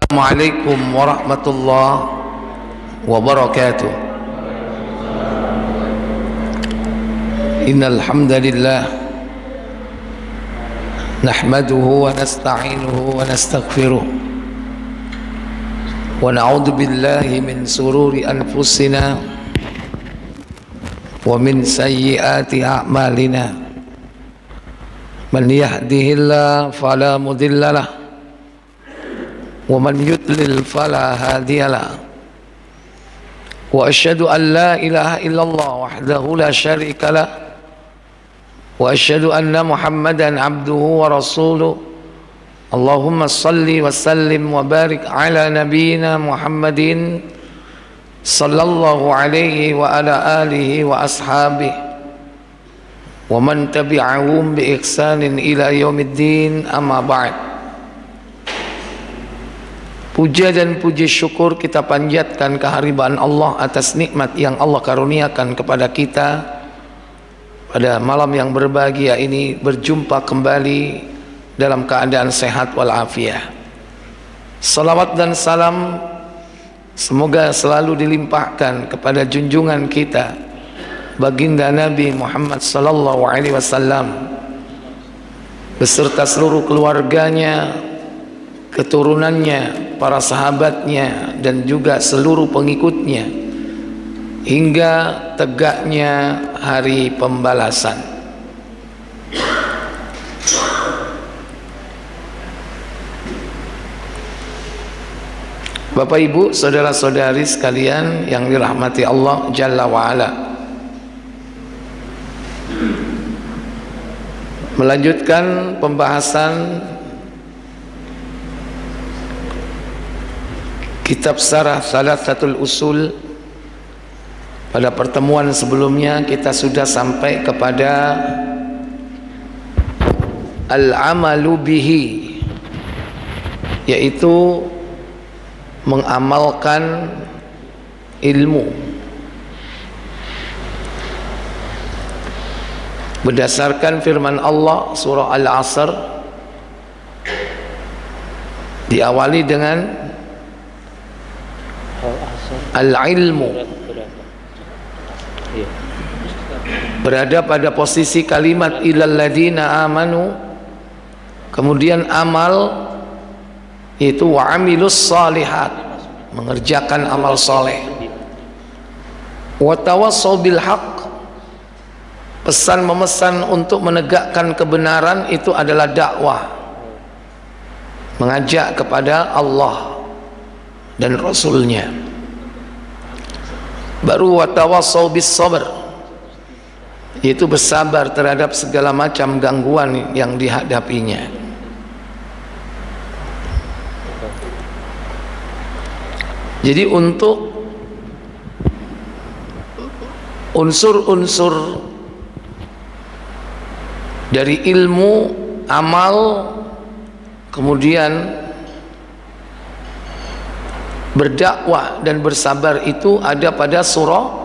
Assalamualaikum warahmatullahi wabarakatuh. Innal hamdalillah nahmaduhu wa nasta'inuhu wa nastaghfiruh wa na'udzu billahi min sururi anfusina wa min sayyiati a'malina. Man yahdihillahu fala mudilla lahu wa man yudlil fala hadiya lahu. Wa asyhadu an la ilaha illallah wahdahu la syarika lah wa asyhadu anna Muhammadan abduhu wa rasuluh. Allahumma salli wa sallim wa barik ala nabiyyina Muhammadin sallallahu alaihi wa ala alihi wa ashabihi wa man tabi'ahum bi ihsanin ila yaumiddin, amma ba'd. Puja dan puji syukur kita panjatkan kehadiran Allah atas nikmat yang Allah karuniakan kepada kita pada malam yang berbahagia ini, berjumpa kembali dalam keadaan sehat walafiat. Salawat dan salam semoga selalu dilimpahkan kepada junjungan kita baginda Nabi Muhammad sallallahu alaihi wasallam beserta seluruh keluarganya, keturunannya, para sahabatnya, dan juga seluruh pengikutnya hingga tegaknya hari pembalasan. Bapak Ibu, saudara-saudari sekalian yang dirahmati Allah Jalla wa'ala, melanjutkan pembahasan kitab Syarah Thalathatul Usul. Pada pertemuan sebelumnya kita sudah sampai kepada al-amalu bihi, yaitu mengamalkan ilmu berdasarkan firman Allah surah Al-Asr, diawali dengan al-ilmu, berada pada posisi kalimat ilal ladina amanu, kemudian amal yaitu wa amilus salihat, mengerjakan amal soleh, wa tawassaw bil haq, pesan memesan untuk menegakkan kebenaran, itu adalah dakwah, mengajak kepada Allah dan Rasulnya. Baru watawassaw bis sabr, yaitu bersabar terhadap segala macam gangguan yang dihadapinya. Jadi untuk unsur-unsur dari ilmu, amal, kemudian berdakwah dan bersabar itu ada pada surah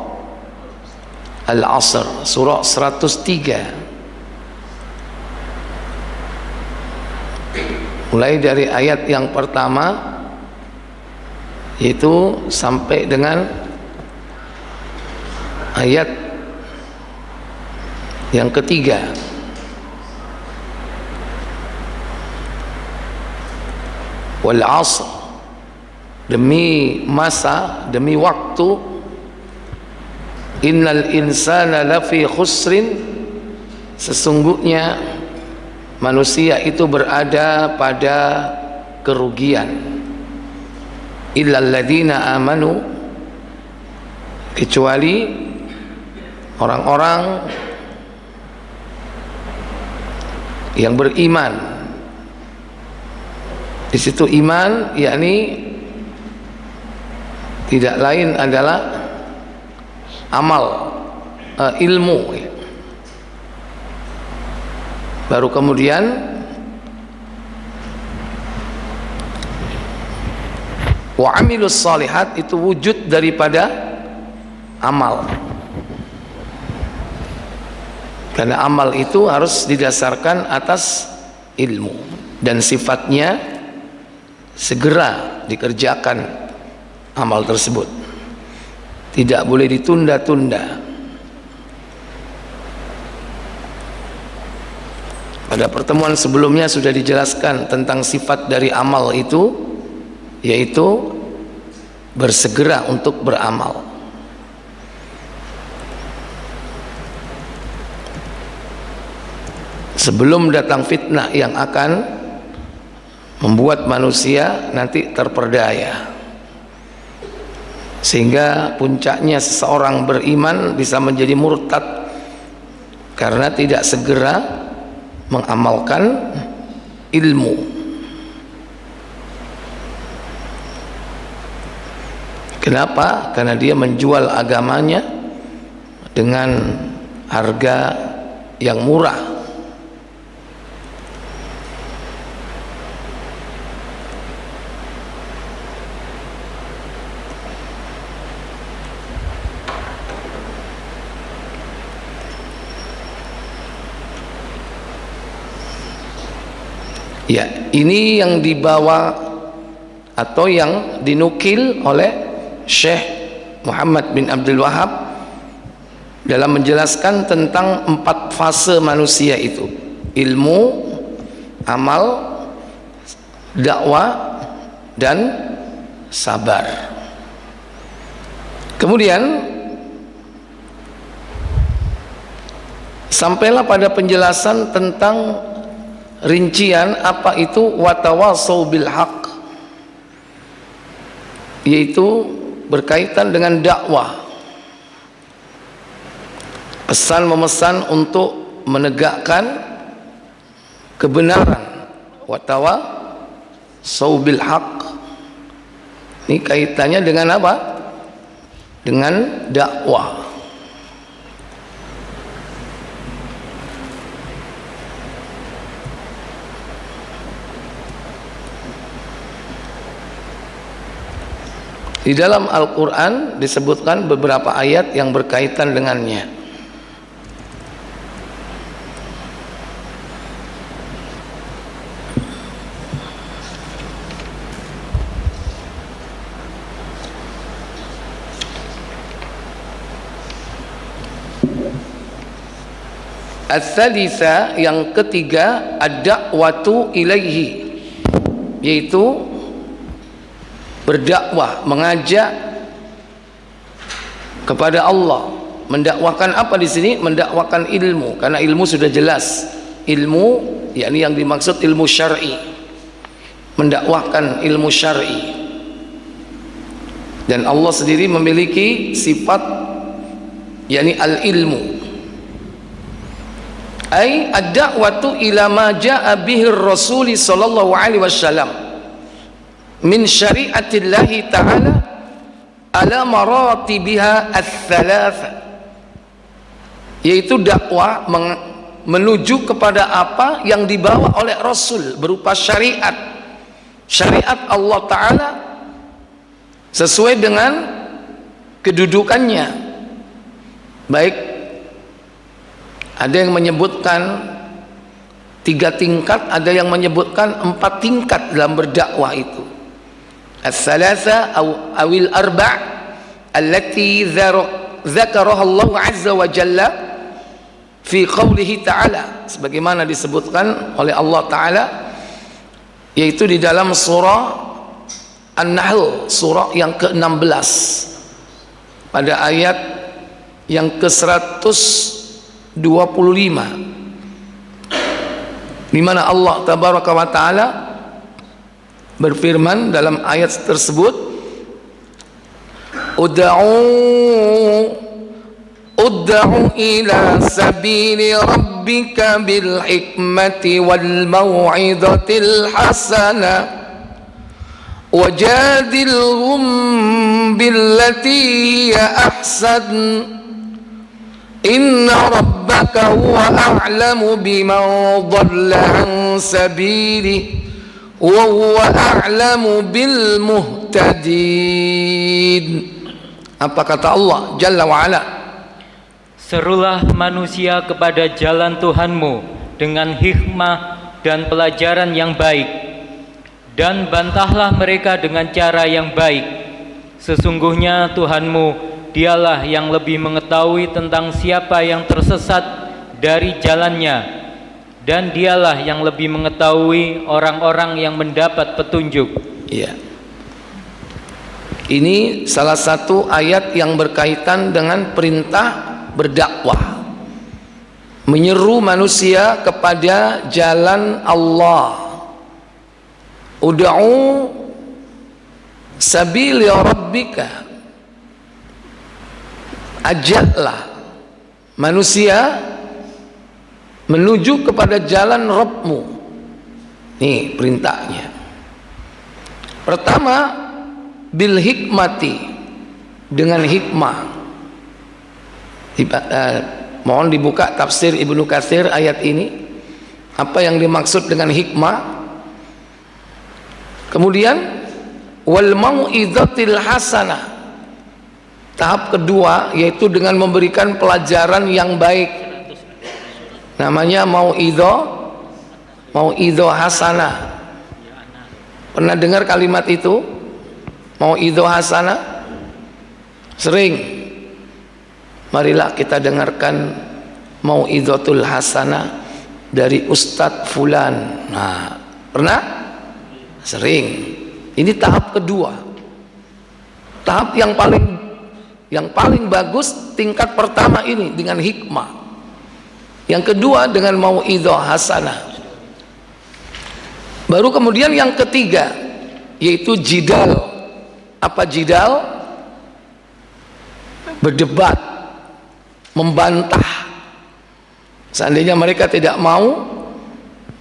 Al-Asr, surah 103, mulai dari ayat yang pertama yaitu sampai dengan ayat yang ketiga. Wal 'asr, demi masa, demi waktu, innal insana lafi khusrin, sesungguhnya manusia itu berada pada kerugian, illal ladina amanu, kecuali orang-orang yang beriman. Di situ iman yakni tidak lain adalah amal, ilmu. Baru kemudian wa amilus salihat, itu wujud daripada amal, karena amal itu harus didasarkan atas ilmu, dan sifatnya segera dikerjakan amal tersebut, tidak boleh ditunda-tunda. Pada pertemuan sebelumnya sudah dijelaskan tentang sifat dari amal itu, yaitu bersegera untuk beramal. Sebelum datang fitnah yang akan membuat manusia nanti terperdaya, sehingga puncaknya seseorang beriman bisa menjadi murtad karena tidak segera mengamalkan ilmu. Kenapa? Karena dia menjual agamanya dengan harga yang murah. Ya, ini yang dibawa atau yang dinukil oleh Syekh Muhammad bin Abdul Wahab dalam menjelaskan tentang 4 fase manusia itu: ilmu, amal, dakwah, dan sabar. Kemudian sampailah pada penjelasan tentang rincian apa itu watawasau bil haq, yaitu berkaitan dengan dakwah, pesan memesan untuk menegakkan kebenaran. Watawasau bil haq ini kaitannya dengan apa? Dengan dakwah. Di dalam Al-Quran disebutkan beberapa ayat yang berkaitan dengannya. Ats-tsalitsah, yang ketiga, ad-da'watu ilaihi, yaitu berdakwah, mengajak kepada Allah. Mendakwakan apa di sini? Mendakwakan ilmu, karena ilmu sudah jelas. Ilmu yakni yang dimaksud ilmu syar'i. Mendakwakan ilmu syar'i. Dan Allah sendiri memiliki sifat yakni al-ilmu. Ai ad-da'watu ila ma jaa'a bihi ar-rasul sallallahu alaihi wasallam min syari'atillahi ta'ala ala maratibiha ats-tsalatsa, yaitu dakwah menuju kepada apa yang dibawa oleh Rasul berupa syariat Allah Ta'ala sesuai dengan kedudukannya. Baik, ada yang menyebutkan 3 tingkat, ada yang menyebutkan 4 tingkat dalam berdakwah itu. As-salasa awil arba' allati dzakaraha Allah azza wa jalla fi qawlihi ta'ala, sebagaimana disebutkan oleh Allah Ta'ala, yaitu di dalam surah An-Nahl, surah yang ke-16 pada ayat yang ke-125, di mana Allah tabaraka wa ta'ala berfirman dalam ayat tersebut, ud'u ila sabili rabbika bil hikmati wal mau'izatil hasanah wajadilhum billati hiya ahsan inna rabbaka huwa a'lamu biman dhalla an sabilihi wa huwa a'lamu bil muhtadin. Apa kata Allah Jalla wa Ala? Serulah manusia kepada jalan Tuhanmu dengan hikmah dan pelajaran yang baik, Dan bantahlah mereka dengan cara yang baik. Sesungguhnya Tuhanmu, Dialah yang lebih mengetahui tentang siapa yang tersesat dari jalannya, dan Dialah yang lebih mengetahui orang-orang yang mendapat petunjuk. Iya. Ini salah satu ayat yang berkaitan dengan perintah berdakwah, menyeru manusia kepada jalan Allah. Ud'u sabili rabbika, ajaklah manusia menuju kepada jalan Rabbmu. Nih perintahnya. Pertama, bil hikmati, dengan hikmah. Mohon dibuka tafsir Ibnu Katsir ayat ini, apa yang dimaksud dengan hikmah. Kemudian wal mau'izatil hasanah, tahap kedua, yaitu dengan memberikan pelajaran yang baik, namanya mau'idhah hasanah. Pernah dengar kalimat itu? Mau'idhah hasanah? Sering. Marilah kita dengarkan mau'idhatul hasanah dari Ustadz Fulan. Nah, pernah? Sering. Ini tahap kedua, tahap yang paling bagus. Tingkat pertama ini dengan hikmah, yang kedua dengan mau'idhah hasanah, baru kemudian yang ketiga yaitu jidal. Apa jidal? Berdebat, membantah. Seandainya mereka tidak mau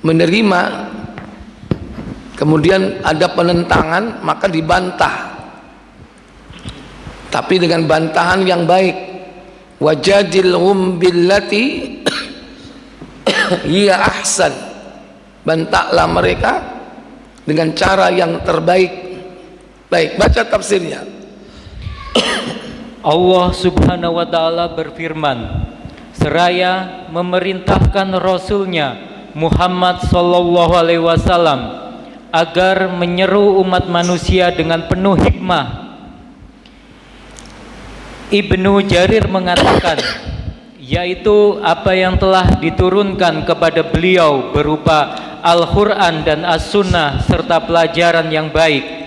menerima, kemudian ada penentangan, maka dibantah, tapi dengan bantahan yang baik. Wajadilhum billati hiya ahsan, bantahlah mereka dengan cara yang terbaik. Baik, baca tafsirnya. Allah Subhanahu wa ta'ala berfirman, seraya memerintahkan Rasulnya Muhammad sallallahu alaihi wasallam agar menyeru umat manusia dengan penuh hikmah. Ibnu Jarir mengatakan, yaitu apa yang telah diturunkan kepada beliau berupa Al-Quran dan As-Sunnah serta pelajaran yang baik,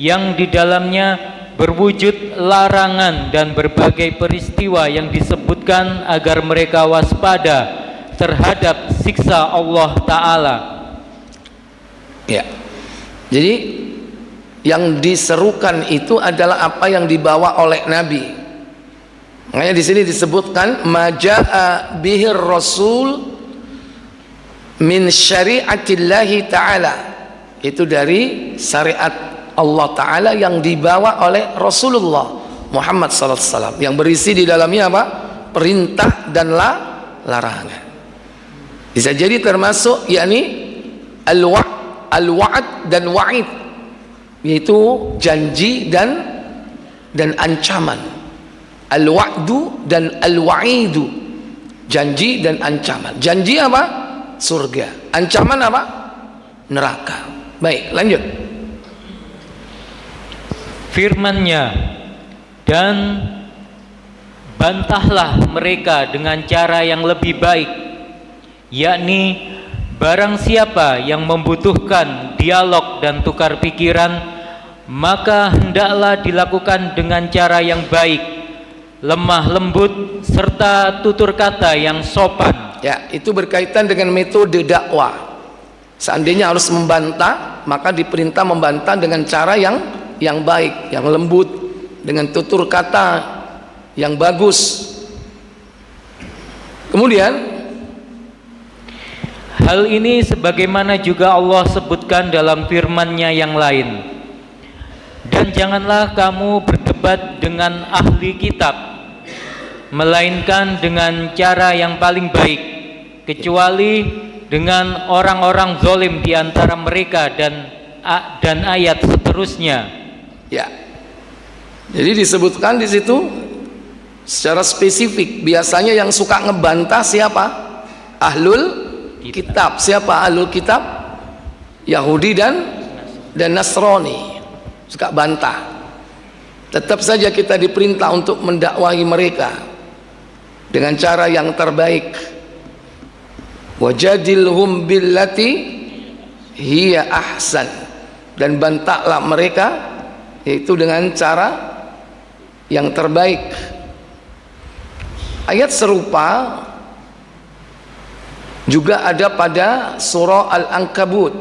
yang di dalamnya berwujud larangan dan berbagai peristiwa yang disebutkan agar mereka waspada terhadap siksa Allah Ta'ala. Ya, jadi yang diserukan itu adalah apa yang dibawa oleh Nabi. Makanya di sini disebutkan maja'a bihir rasul min syari'atillahi ta'ala, itu dari syariat Allah Ta'ala yang dibawa oleh Rasulullah Muhammad SAW, yang berisi di dalamnya apa? Perintah dan larangan. Bisa jadi termasuk yakni al-wa'ad dan wa'id, yaitu janji dan ancaman. Al-wa'du dan al-wa'idu, janji dan ancaman. Janji apa? Surga. Ancaman apa? Neraka. Baik, lanjut. Firman-Nya, dan bantahlah mereka dengan cara yang lebih baik, yakni barang siapa yang membutuhkan dialog dan tukar pikiran, maka hendaklah dilakukan dengan cara yang baik, lemah lembut serta tutur kata yang sopan. Ya, itu berkaitan dengan metode dakwah. Seandainya harus membantah, maka diperintah membantah dengan cara yang baik, yang lembut, dengan tutur kata yang bagus. Kemudian hal ini sebagaimana juga Allah sebutkan dalam firman-Nya yang lain, dan janganlah kamu berdebat dengan ahli kitab, melainkan dengan cara yang paling baik, kecuali dengan orang-orang zalim di antara mereka, dan ayat seterusnya. Ya, jadi disebutkan di situ secara spesifik. Biasanya yang suka ngebantah siapa? Ahlul kitab. Siapa ahlul kitab? Yahudi dan dan Nasrani, suka bantah. Tetap saja kita diperintah untuk mendakwahi mereka dengan cara yang terbaik. Wajadilhum billati hiya ahsan, dan bantahlah mereka yaitu dengan cara yang terbaik. Ayat serupa juga ada pada surah Al-Ankabut.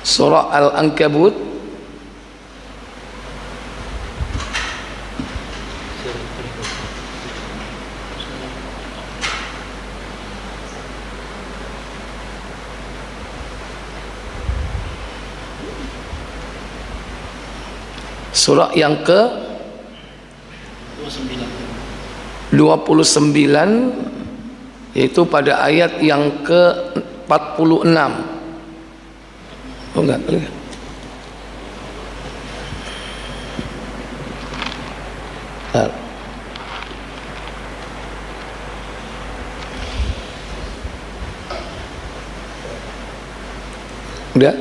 Surah Al-Ankabut surah yang ke 29, yaitu pada ayat yang ke 46. Oh enggak. Udah?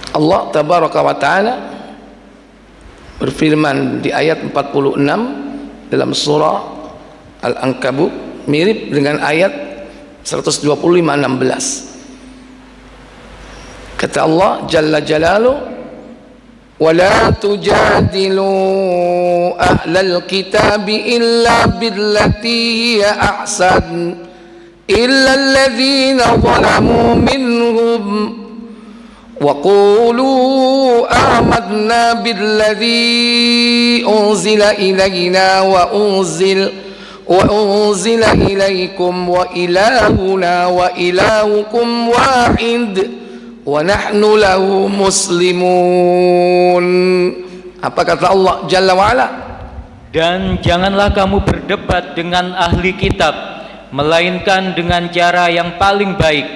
Allah tabaraka wa ta'ala berfirman di ayat 46 dalam surah Al-Ankabut, mirip dengan ayat 125:16. Kata Allah Jalla Jalaluhu, wa la tujadilu ahlal kitabi illa billati hiya ahsan illa alladhina zalamu minhum wa qulu amanna billadhi unzila ilayna wa unzila ilaykum wa ilahuna wa ilahukum wahid wa nahnu lahu muslimun. Apa kata Allah Jalla wa'ala? Dan janganlah kamu berdebat dengan ahli kitab, melainkan dengan cara yang paling baik,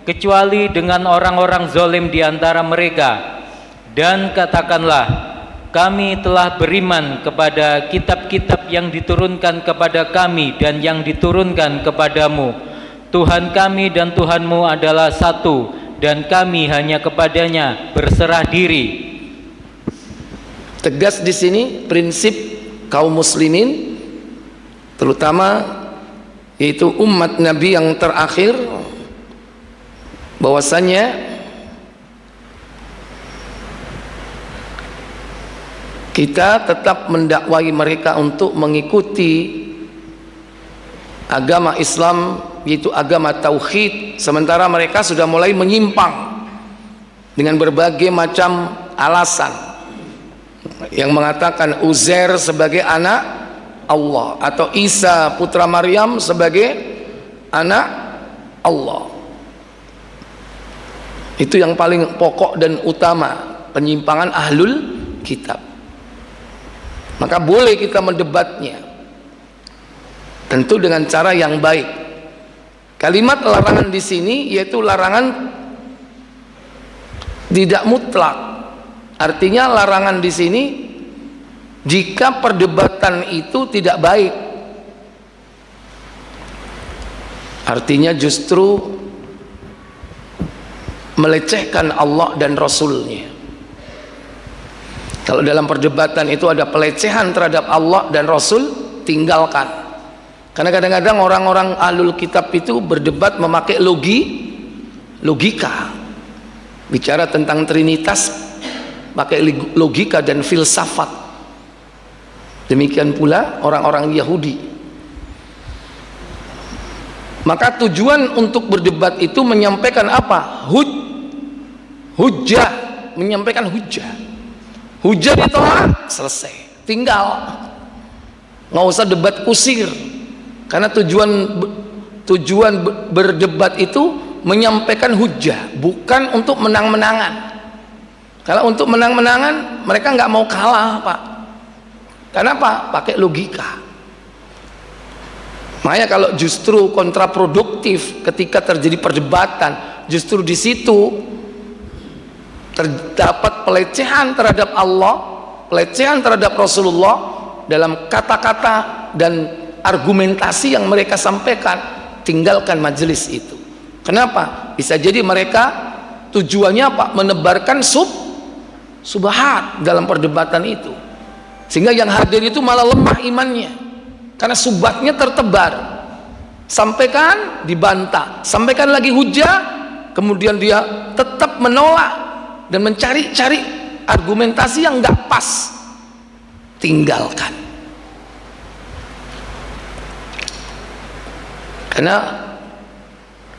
kecuali dengan orang-orang zalim di antara mereka. Dan katakanlah, kami telah beriman kepada kitab-kitab yang diturunkan kepada kami dan yang diturunkan kepadamu. Tuhan kami dan Tuhanmu adalah satu, dan kami hanya kepadanya berserah diri. Tegas di sini prinsip kaum muslimin, terutama yaitu umat Nabi yang terakhir, bahwasanya kita tetap mendakwahi mereka untuk mengikuti agama Islam, yaitu agama tauhid, sementara mereka sudah mulai menyimpang dengan berbagai macam alasan yang mengatakan Uzair sebagai anak Allah atau Isa putra Maryam sebagai anak Allah. Itu yang paling pokok dan utama, penyimpangan ahlul kitab. Maka boleh kita mendebatnya, tentu dengan cara yang baik. Kalimat larangan di sini yaitu larangan tidak mutlak. Artinya larangan di sini jika perdebatan itu tidak baik. Artinya justru melecehkan Allah dan Rasulnya. Kalau dalam perdebatan itu ada pelecehan terhadap Allah dan Rasul, tinggalkan. Karena kadang-kadang orang-orang ahlul kitab itu berdebat memakai logika, bicara tentang trinitas pakai logika dan filsafat. Demikian pula orang-orang Yahudi. Maka tujuan untuk berdebat itu menyampaikan apa? Hujjah, menyampaikan hujjah. Hujjah ditolak, selesai, tinggal, nggak usah debat kusir. Karena tujuan berdebat itu menyampaikan hujjah, bukan untuk menang-menangan. Kalau untuk menang-menangan mereka nggak mau kalah, Pak. Kenapa? Pakai logika. Makanya kalau justru kontraproduktif ketika terjadi perdebatan, justru di situ terdapat pelecehan terhadap Allah, pelecehan terhadap Rasulullah dalam kata-kata dan argumentasi yang mereka sampaikan. tinggalkan majelis itu. Kenapa? Bisa jadi mereka tujuannya apa? Menebarkan subhat dalam perdebatan itu, sehingga yang hadir itu malah lemah imannya karena subhatnya tertebar. Sampaikan, dibantah, sampaikan lagi hujah, kemudian dia tetap menolak dan mencari-cari argumentasi yang nggak pas, tinggalkan. Karena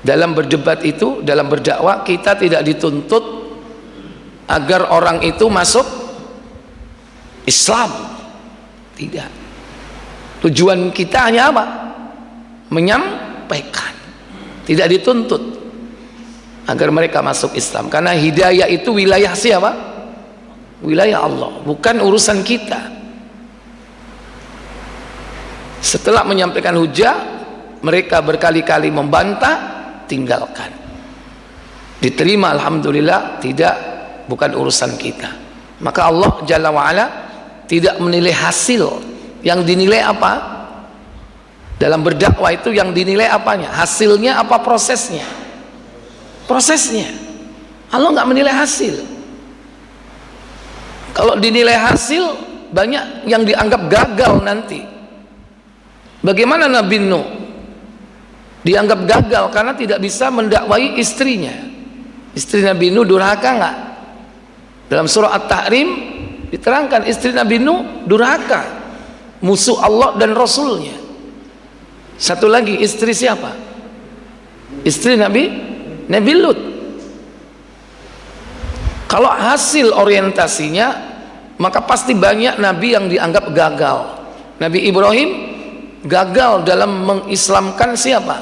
dalam berdebat itu, dalam berdakwah, kita tidak dituntut agar orang itu masuk Islam. Tidak. Tujuan kita hanya apa? Menyampaikan. Tidak dituntut agar mereka masuk Islam, karena hidayah itu wilayah siapa? Wilayah Allah, bukan urusan kita. Setelah menyampaikan hujah, mereka berkali-kali membantah, tinggalkan. Diterima alhamdulillah, tidak, bukan urusan kita. Maka Allah Jalla wa'ala tidak menilai hasil. Yang dinilai apa? Dalam berdakwah itu yang dinilai apanya? Hasilnya apa prosesnya? Prosesnya. Allah nggak menilai hasil. Kalau dinilai hasil, banyak yang dianggap gagal nanti. Bagaimana Nabi Nuh dianggap gagal karena tidak bisa mendakwai istrinya. Istri Nabi Nuh durhaka nggak? Dalam surah At-Tahrim diterangkan istri Nabi Nuh durhaka, musuh Allah dan Rasulnya. Satu lagi istri siapa? Istri Nabi Lut. Kalau hasil orientasinya, maka pasti banyak nabi yang dianggap gagal. Nabi Ibrahim gagal dalam mengislamkan siapa?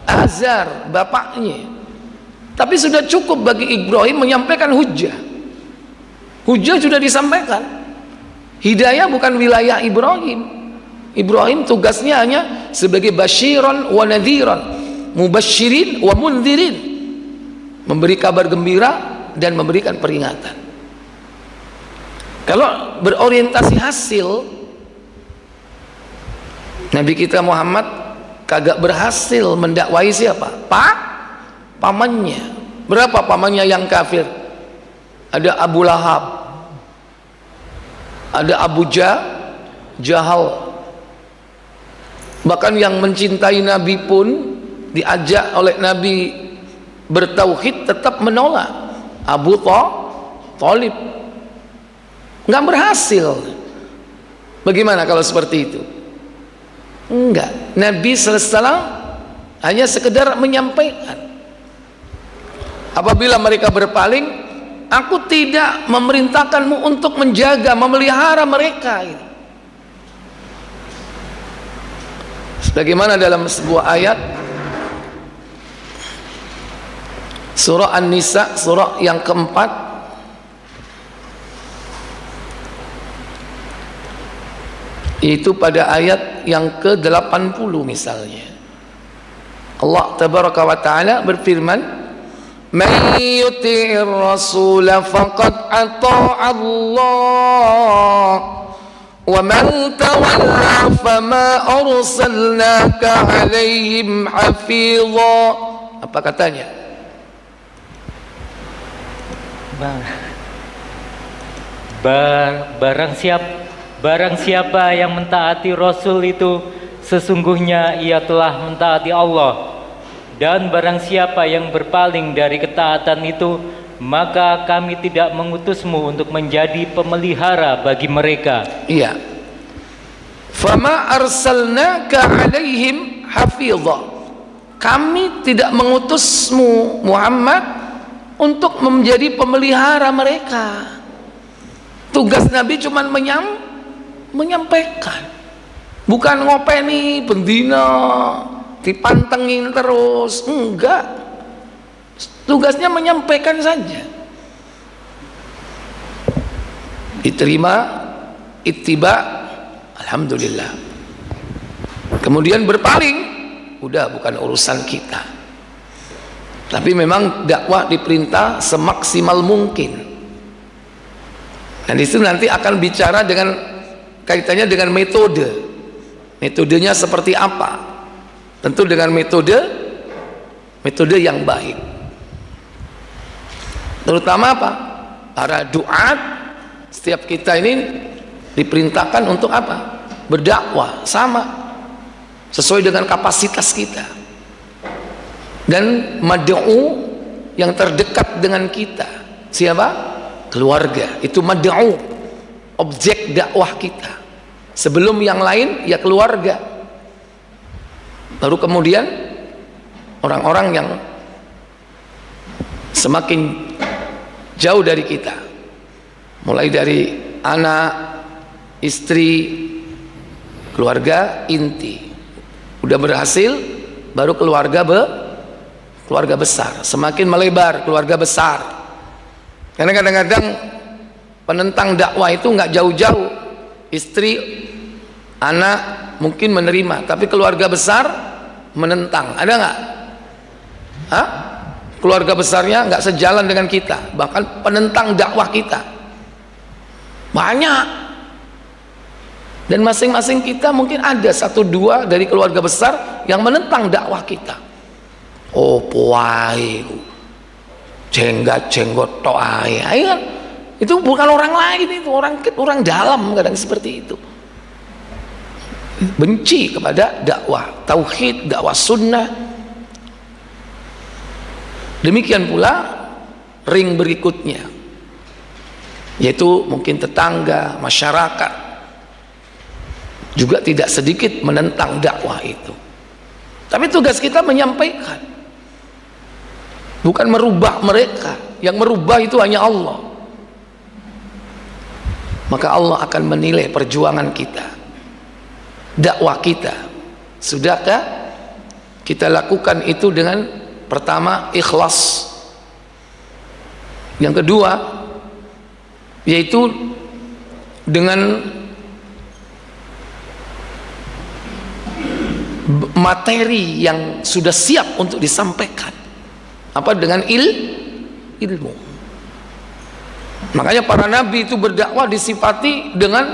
Azar, bapaknya. Tapi sudah cukup bagi Ibrahim menyampaikan hujah. Hujah sudah disampaikan. Hidayah bukan wilayah Ibrahim. Ibrahim tugasnya hanya sebagai basyiran wa nadhiran, mubasyirin wa mundhirin, memberi kabar gembira dan memberikan peringatan. Kalau berorientasi hasil, Nabi kita Muhammad kagak berhasil mendakwai siapa? Pamannya. Berapa pamannya yang kafir? Ada Abu Lahab, ada Abu Jahal. Bahkan yang mencintai Nabi pun diajak oleh Nabi bertauhid tetap menolak. Abu Thalib nggak berhasil. Bagaimana kalau seperti itu? Enggak. Nabi sallallahu alaihi wasallam hanya sekedar menyampaikan. Apabila mereka berpaling, aku tidak memerintahkanmu untuk menjaga, memelihara mereka. Sebagaimana dalam sebuah ayat surah An-Nisa, surah yang keempat, itu pada ayat yang ke-80 misalnya, Allah tabaraka wa ta'ala berfirman, man yuti'ir rasul faqad ata'a Allah wa man tawalla fama arsalnaka alaihim hafidha. Apa katanya? Barang siapa yang mentaati Rasul itu sesungguhnya ia telah mentaati Allah, dan barang siapa yang berpaling dari ketaatan itu, maka kami tidak mengutusmu untuk menjadi pemelihara bagi mereka. Iya. Fama arsalnaka alaihim hafidha. Kami tidak mengutusmu Muhammad untuk menjadi pemelihara mereka. Tugas Nabi cuma menyampaikan, bukan ngopeni bendina dipantengin terus, enggak. Tugasnya menyampaikan saja. Diterima, ittiba, alhamdulillah. Kemudian berpaling, udah bukan urusan kita. Tapi memang dakwah diperintah semaksimal mungkin. Dan itu nanti akan bicara dengan kaitannya dengan metode. Metodenya seperti apa? Tentu dengan metode yang baik. Terutama apa? Para duat, setiap kita ini diperintahkan untuk apa? Berdakwah, sama, sesuai dengan kapasitas kita. Dan mad'u yang terdekat dengan kita, siapa? Keluarga. Itu mad'u, objek dakwah kita. Sebelum yang lain ya keluarga, baru kemudian orang-orang yang semakin jauh dari kita, mulai dari anak, istri, keluarga inti. Udah berhasil, baru keluarga besar. Semakin melebar keluarga besar. Karena kadang-kadang penentang dakwah itu nggak jauh-jauh, istri, anak mungkin menerima, tapi keluarga besar menentang. Ada nggak? Hah? Keluarga besarnya nggak sejalan dengan kita, bahkan penentang dakwah kita banyak. Dan masing-masing kita mungkin ada 1-2 dari keluarga besar yang menentang dakwah kita. Oh puai, jenggot toai, kan? Itu bukan orang lain, itu orang dalam kadang seperti itu. Benci kepada dakwah tauhid, dakwah sunnah. Demikian pula ring berikutnya, yaitu mungkin tetangga, masyarakat, juga tidak sedikit menentang dakwah itu. Tapi tugas kita menyampaikan, bukan merubah mereka. Yang merubah itu hanya Allah. Maka Allah akan menilai perjuangan kita, dakwah kita. Sudahkah kita lakukan itu dengan pertama ikhlas, yang kedua yaitu dengan materi yang sudah siap untuk disampaikan, apa, dengan ilmu. Makanya para nabi itu berdakwah disifati dengan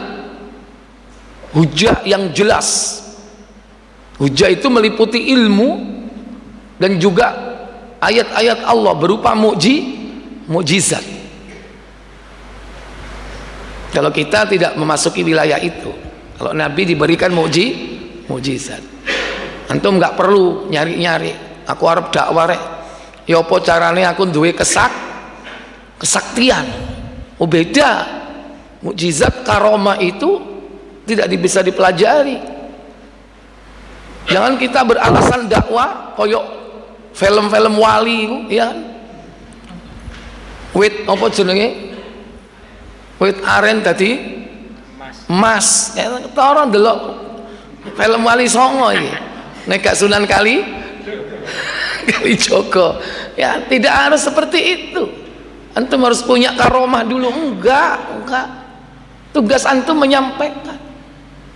hujah yang jelas. Hujah itu meliputi ilmu dan juga ayat-ayat Allah berupa mukjizat. Kalau kita tidak memasuki wilayah itu, kalau Nabi diberikan mukjizat, antum nggak perlu nyari-nyari. Aku arep dakwah rek, ya apa carane aku duwe kesaktian. Oh beda, mukjizat karomah itu tidak bisa dipelajari. Jangan kita beralasan dakwah koyok film-film wali itu, ya. Wit apa jenenge? Wit aren tadi emas. Ya orang delok film wali songo iki. Nek gak Sunan Kalijaga. Ya, tidak harus seperti itu. Antum harus punya karomah dulu. Enggak. Tugas antum menyampaikan.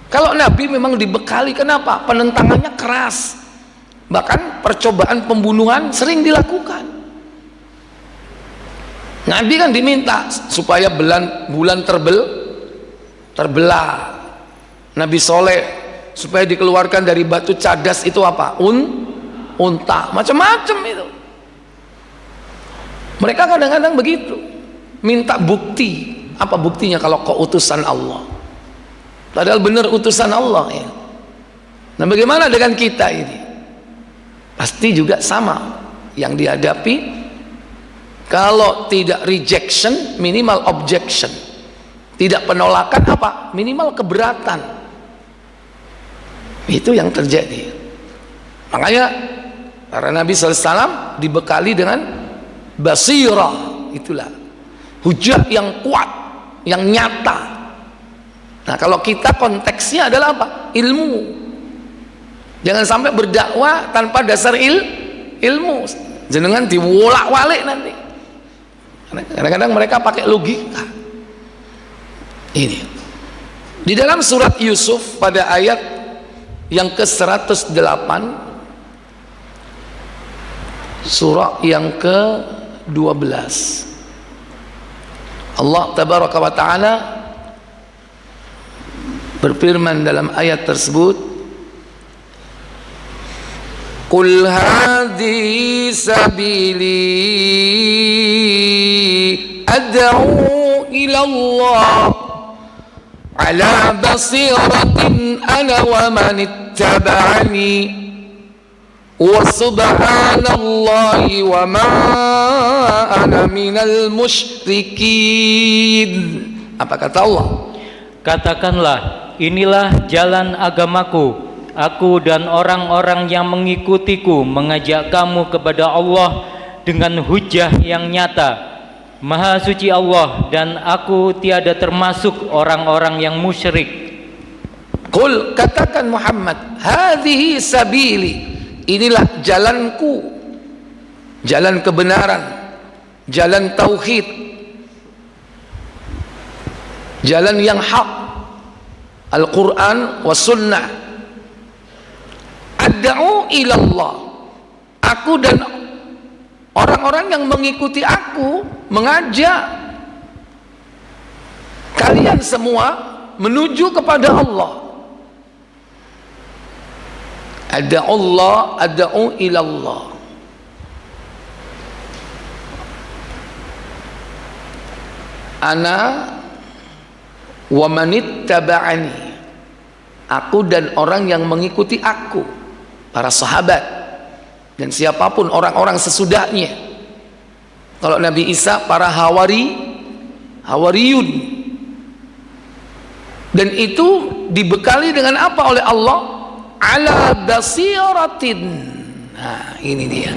Kalau Nabi memang dibekali, kenapa? Penentangannya keras. Bahkan percobaan pembunuhan sering dilakukan. Nabi kan diminta supaya bulan terbelah. Nabi Soleh supaya dikeluarkan dari batu cadas itu apa? Unta, macam-macam itu. Mereka kadang-kadang begitu, minta bukti. Apa buktinya kalau kau utusan Allah? Padahal benar utusan Allah, ya. Nah, bagaimana dengan kita ini? Pasti juga sama yang dihadapi. Kalau tidak rejection, minimal objection. Tidak penolakan, apa? Minimal keberatan. Itu yang terjadi. Makanya para Nabi SAW dibekali dengan basirah. Itulah hujah yang kuat, yang nyata. Nah, kalau kita konteksnya adalah apa? Ilmu. Jangan sampai berdakwah tanpa dasar ilmu. Jenengan diwolak-walik nanti. Kadang-kadang mereka pakai logika. Ini di dalam surat Yusuf pada ayat yang ke-108, surah yang ke-12, Allah tabaraka wa ta'ala berfirman dalam ayat tersebut, Qul hadhihi sabili ad'u ila Allah ala basiratin ana wa man ittaba'ani wa subhanallahi wa ma ana minal musyrikin. Apa kata Allah? Katakanlah, inilah jalan agamaku. Aku dan orang-orang yang mengikutiku mengajak kamu kepada Allah dengan hujjah yang nyata. Maha suci Allah, dan aku tiada termasuk orang-orang yang musyrik. Qul, katakan Muhammad, hadhihi sabili, inilah jalanku, jalan kebenaran, jalan tauhid, jalan yang hak, Al-Quran wa sunnah. Ad'u ilallah, aku dan orang-orang yang mengikuti aku mengajak kalian semua menuju kepada Allah. Ad'u ilallah. Ana wa manittaba'ani, aku dan orang yang mengikuti aku, para sahabat dan siapapun orang-orang sesudahnya. Kalau Nabi Isa, para hawariyun, dan itu dibekali dengan apa oleh Allah? Ala basiratin. Nah, ini dia,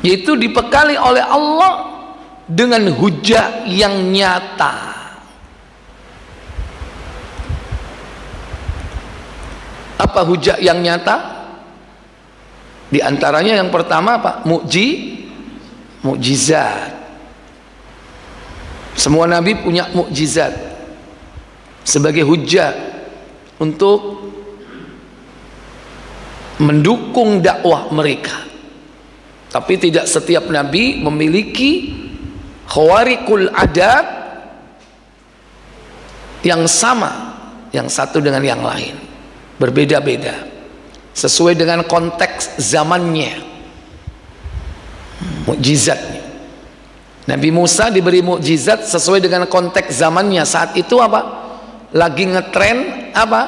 yaitu dibekali oleh Allah dengan hujah yang nyata. Apa hujah yang nyata? Di antaranya yang pertama apa? Mukjizat. Semua nabi punya mukjizat sebagai hujah untuk mendukung dakwah mereka. Tapi tidak setiap nabi memiliki khawariqul adat yang sama, yang satu dengan yang lain, berbeda-beda sesuai dengan konteks zamannya, mukjizatnya. Nabi Musa diberi mukjizat sesuai dengan konteks zamannya. Saat itu apa? Lagi ngetren apa?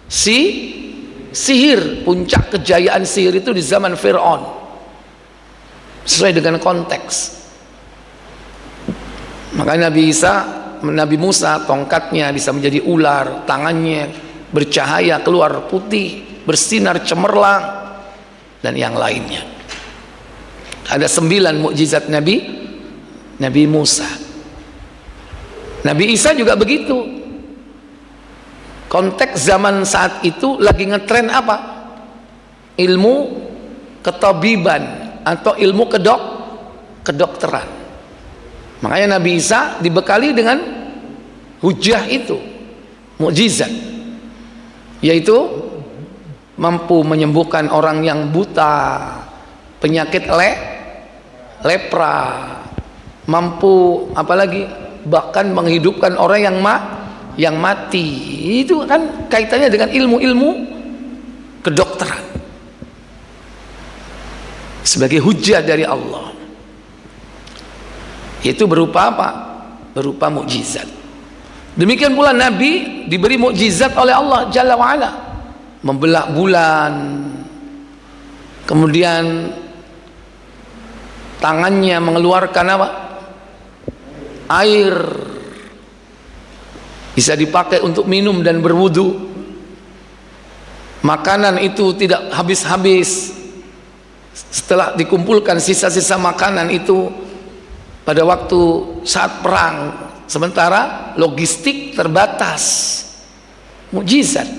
Sihir. Puncak kejayaan sihir itu di zaman Fir'aun, sesuai dengan konteks. Makanya Nabi Musa tongkatnya bisa menjadi ular, tangannya bercahaya keluar putih, bersinar cemerlang, dan yang lainnya. Ada 9 mukjizat Nabi Musa. Nabi Isa juga begitu. Konteks zaman saat itu lagi ngetren apa? Ilmu ketabiban atau ilmu kedokteran. Makanya Nabi Isa dibekali dengan hujah itu, mukjizat, yaitu mampu menyembuhkan orang yang buta, penyakit lepra, mampu apalagi bahkan menghidupkan orang yang mati. Itu kan kaitannya dengan ilmu-ilmu kedokteran sebagai hujah dari Allah. Itu berupa apa? Berupa mukjizat. Demikian pula Nabi diberi mukjizat oleh Allah Jalla wa'ala, membelah bulan, kemudian tangannya mengeluarkan apa? Air, bisa dipakai untuk minum dan berwudu. Makanan itu tidak habis-habis. Setelah dikumpulkan sisa-sisa makanan itu pada waktu saat perang, sementara logistik terbatas, mukjizat.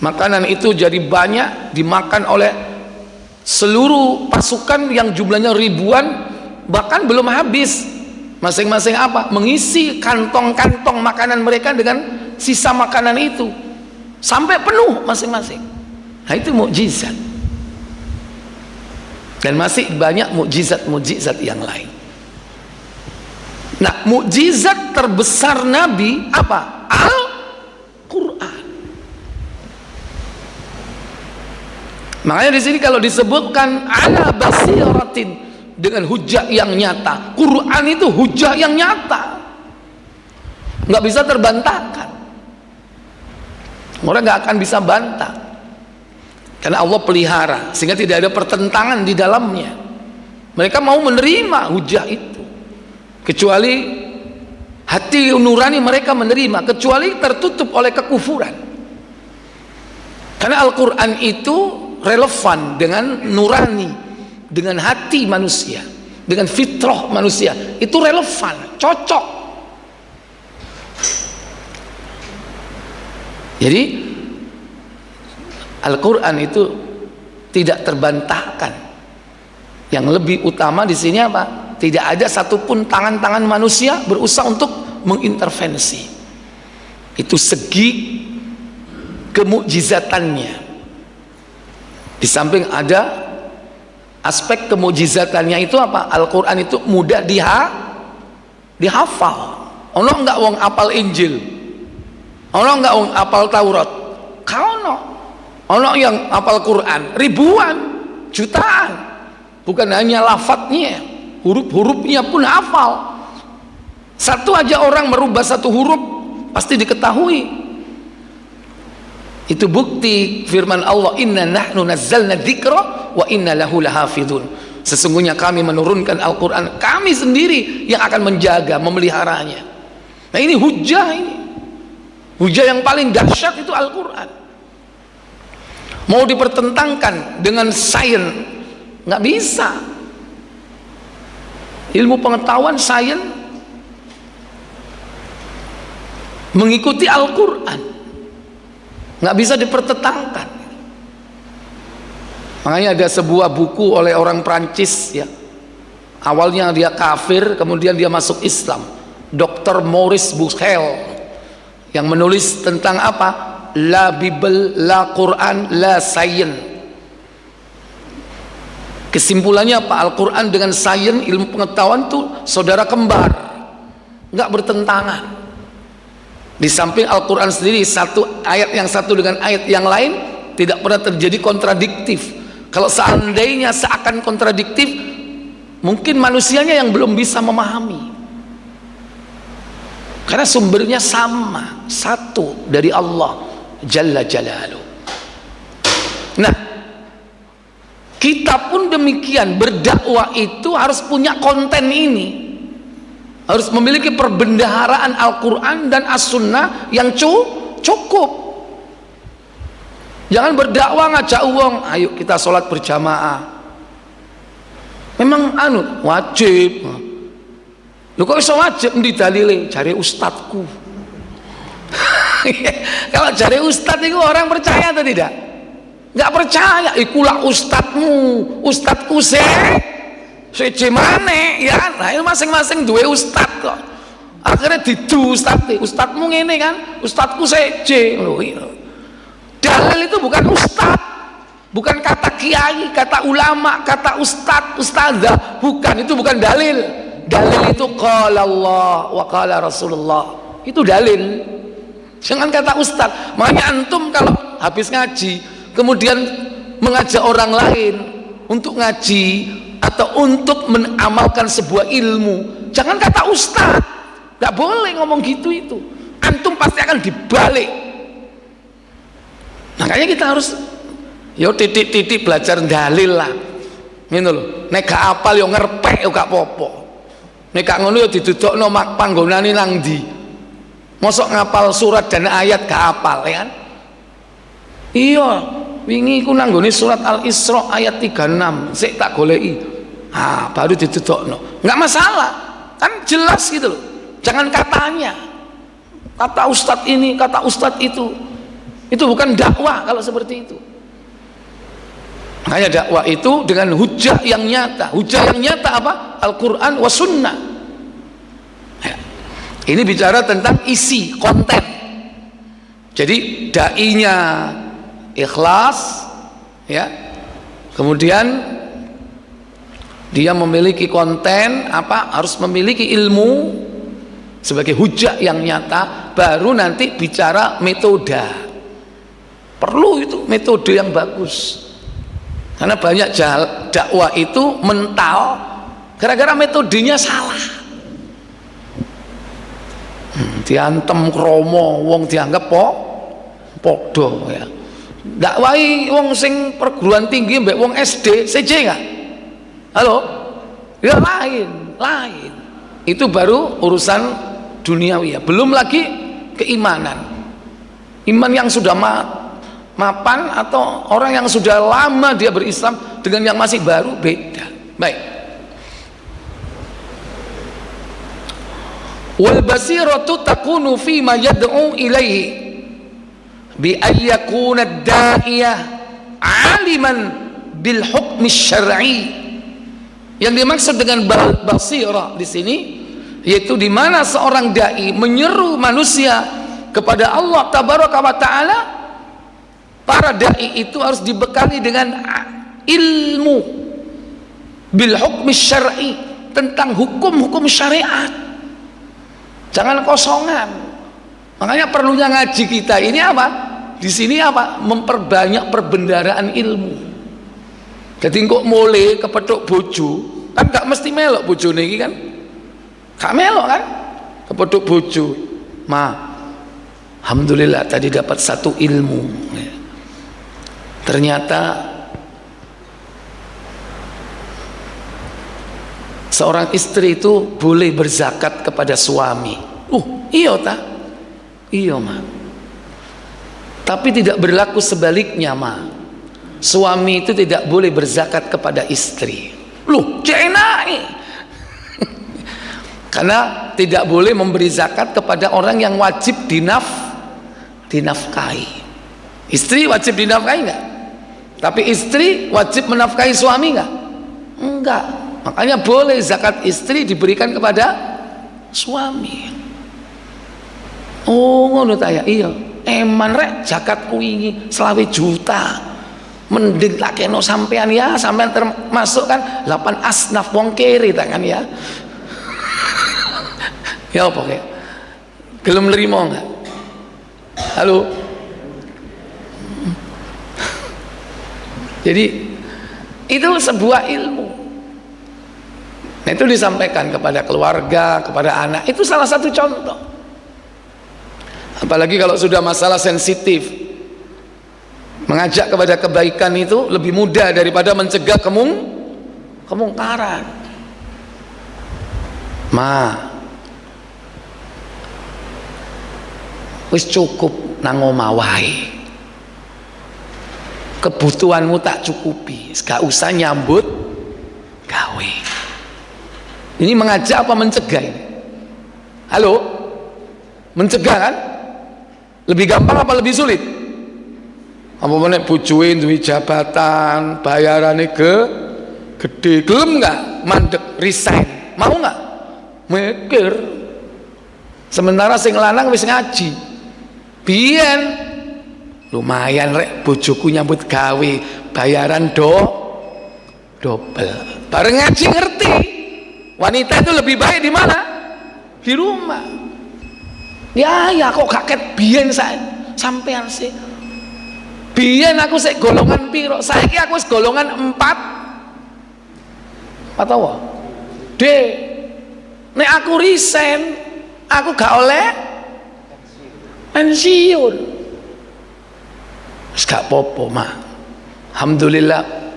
Makanan itu jadi banyak dimakan oleh seluruh pasukan yang jumlahnya ribuan, bahkan belum habis. Masing-masing apa? Mengisi kantong-kantong makanan mereka dengan sisa makanan itu sampai penuh masing-masing. Nah, itu mukjizat. Dan masih banyak mukjizat-mukjizat yang lain. Nah, mukjizat terbesar Nabi apa? Al-Quran. Makanya di sini kalau disebutkan ala basiratin, dengan hujah yang nyata. Quran itu hujah yang nyata, nggak bisa terbantahkan. Orang nggak akan bisa bantah, karena Allah pelihara sehingga tidak ada pertentangan di dalamnya. Mereka mau menerima hujah itu, kecuali hati nurani mereka menerima, kecuali tertutup oleh kekufuran. Karena Al-Quran itu relevan dengan nurani, dengan hati manusia, dengan fitrah manusia. Itu relevan, cocok. Jadi Al-Quran itu tidak terbantahkan. Yang lebih utama di sini apa? Tidak ada satupun tangan-tangan manusia berusaha untuk mengintervensi. Itu segi kemukjizatannya. Di samping ada aspek kemukjizatannya itu apa? Al-Quran itu mudah dihafal. Ono enggak wong apal Injil? Ono enggak wong apal Taurat? Ono yang apal Quran ribuan, jutaan. Bukan hanya lafadznya, huruf-hurufnya pun hafal. Satu aja orang merubah satu huruf pasti diketahui. Itu bukti firman Allah, inna nahnu nazzalna dzikra wa inna lahu lahafidun. Sesungguhnya kami menurunkan Al-Quran, kami sendiri yang akan menjaga, memeliharanya. Nah ini hujah, ini hujah yang paling dahsyat itu Al-Quran. Mau dipertentangkan dengan sains, nggak bisa. Ilmu pengetahuan sains mengikuti Al-Quran, nggak bisa dipertentangkan. Makanya ada sebuah buku oleh orang Prancis ya, awalnya dia kafir kemudian dia masuk Islam, Dr. Maurice Bucaille, yang menulis tentang apa? La Bible, la Quran, la Sains. Kesimpulannya apa? Al-Quran dengan sains, ilmu pengetahuan itu saudara kembar, nggak bertentangan. Di samping Al-Quran sendiri, satu ayat yang satu dengan ayat yang lain tidak pernah terjadi kontradiktif. Kalau seandainya seakan kontradiktif, mungkin manusianya yang belum bisa memahami, karena sumbernya sama, satu dari Allah Jalla Jalaluh. Nah, kita pun demikian, berdakwah itu harus punya konten ini, harus memiliki perbendaharaan Al-Quran dan As-Sunnah yang cukup. Jangan berdakwah ngajak uang, ayo kita sholat berjamaah. Memang wajib. Lu kok bisa wajib di dalile? Jare ustadku. Kalau jare ustad itu orang percaya atau tidak? Nggak percaya. Ikulah ustadku sece mana ya? Nah itu masing-masing dua ustad kok. Akhirnya didu ustadmu ngene kan? Ustadku sece. Dalil itu bukan ustad, bukan kata kiai, kata ulama, kata ustad, ustazah, bukan. Itu bukan dalil. Dalil itu qala Allah wa qala Rasulullah, itu dalil. Jangan kata ustad. Makanya antum kalau habis ngaji kemudian mengajak orang lain untuk ngaji atau untuk mengamalkan sebuah ilmu, jangan kata ustad. Nggak boleh ngomong gitu itu. Antum pasti akan dibalik. Makanya kita harus yo titik-titik belajar dalil lah. Ngono lho. Nek gak apal yo ngerpek yo gak apa-apa. Nek gak ngono yo didudukno panggonane nang ndi. Mosok ngapal surat dan ayat gak apal ya kan? Iya, wingi ku nang nggone surat Al-Isra ayat 36, sik tak goleki. Ah, baru didudukno. Enggak masalah. Kan jelas gitu loh. Jangan katanya. Kata ustadz ini, kata ustadz itu. Itu bukan dakwah kalau seperti itu. Makanya dakwah itu dengan hujah yang nyata. Hujah yang nyata apa? Al-Quran wa Sunnah. Ya. Ini bicara tentang isi, konten. Jadi dai-nya ikhlas, ya. Kemudian dia memiliki konten apa? Harus memiliki ilmu sebagai hujah yang nyata. Baru nanti bicara metode. Perlu itu metode yang bagus. Karena banyak dakwah itu mental gara-gara metodenya salah. Diantem kromo wong dianggap podo ya. Dakwahi wong sing perguruan tinggi mbek wong SD CJ enggak? Halo? Ya lain. Itu baru urusan duniawi ya. Belum lagi keimanan. Iman yang sudah mapan atau orang yang sudah lama dia berislam dengan yang masih baru beda. Baik. Wal basiratu takunu fi ma yad'u ilaihi bi ayyakuna ad-da'iyah 'aliman bil hukm syar'i. Yang dimaksud dengan basirah di sini yaitu di mana seorang dai menyeru manusia kepada Allah tabaraka wa taala. Para dai itu harus dibekali dengan ilmu bil hukm syar'i, tentang hukum-hukum syariat. Jangan kosongan. Makanya perlunya ngaji kita ini apa? Di sini apa? Memperbanyak perbendaharaan ilmu. Jadi kok mulai kepethuk bojo, kan gak mesti melok bojone iki kan? Gak melok kan? Kepethuk bojo. Alhamdulillah tadi dapat satu ilmu. Ternyata seorang istri itu boleh berzakat kepada suami. Iya ta? Iya ma. Tapi tidak berlaku sebaliknya ma. Suami itu tidak boleh berzakat kepada istri. Cenai. Karena tidak boleh memberi zakat kepada orang yang wajib dinafkahi. Istri wajib dinafkahi enggak? Tapi istri wajib menafkahi suami enggak? Enggak. Makanya boleh zakat istri diberikan kepada suami. Ngono ta ya? Iya. Eman rek zakatku ini 20 juta. Mending tak kena sampean ya, sampean termasuk kan 8 asnaf wong kere ta kan ya. Ya apa kayak? Gelem nerimo enggak? Halo. Jadi itu sebuah ilmu. Nah, itu disampaikan kepada keluarga, kepada anak. Itu salah satu contoh. Apalagi kalau sudah masalah sensitif. Mengajak kepada kebaikan itu lebih mudah daripada mencegah kemungkaran. Wis cukup nang omah wae. Kebutuhanmu tak cukupi, gak usah nyambut gawe. Ini mengajak apa mencegah ini? Halo? Mencegah kan? Lebih gampang apa lebih sulit? Apa menek bojoe duwe jabatan, bayarane gede, gelem enggak mandek resign? Mau enggak? Mikir. Sementara sing lanang wis ngaji. Biyen lumayan rek bojoku nyambut gawe, bayaran double. Bareng ngaji ngerti. Wanita itu lebih baik di mana? Di rumah. Ya kok kaget biyen sampean sih. Biyen aku sik golongan piro? Saiki aku wis golongan 4. Apa? D. Nek aku resign, aku gak oleh pensiun. Wis gak apa-apa, Ma. Alhamdulillah.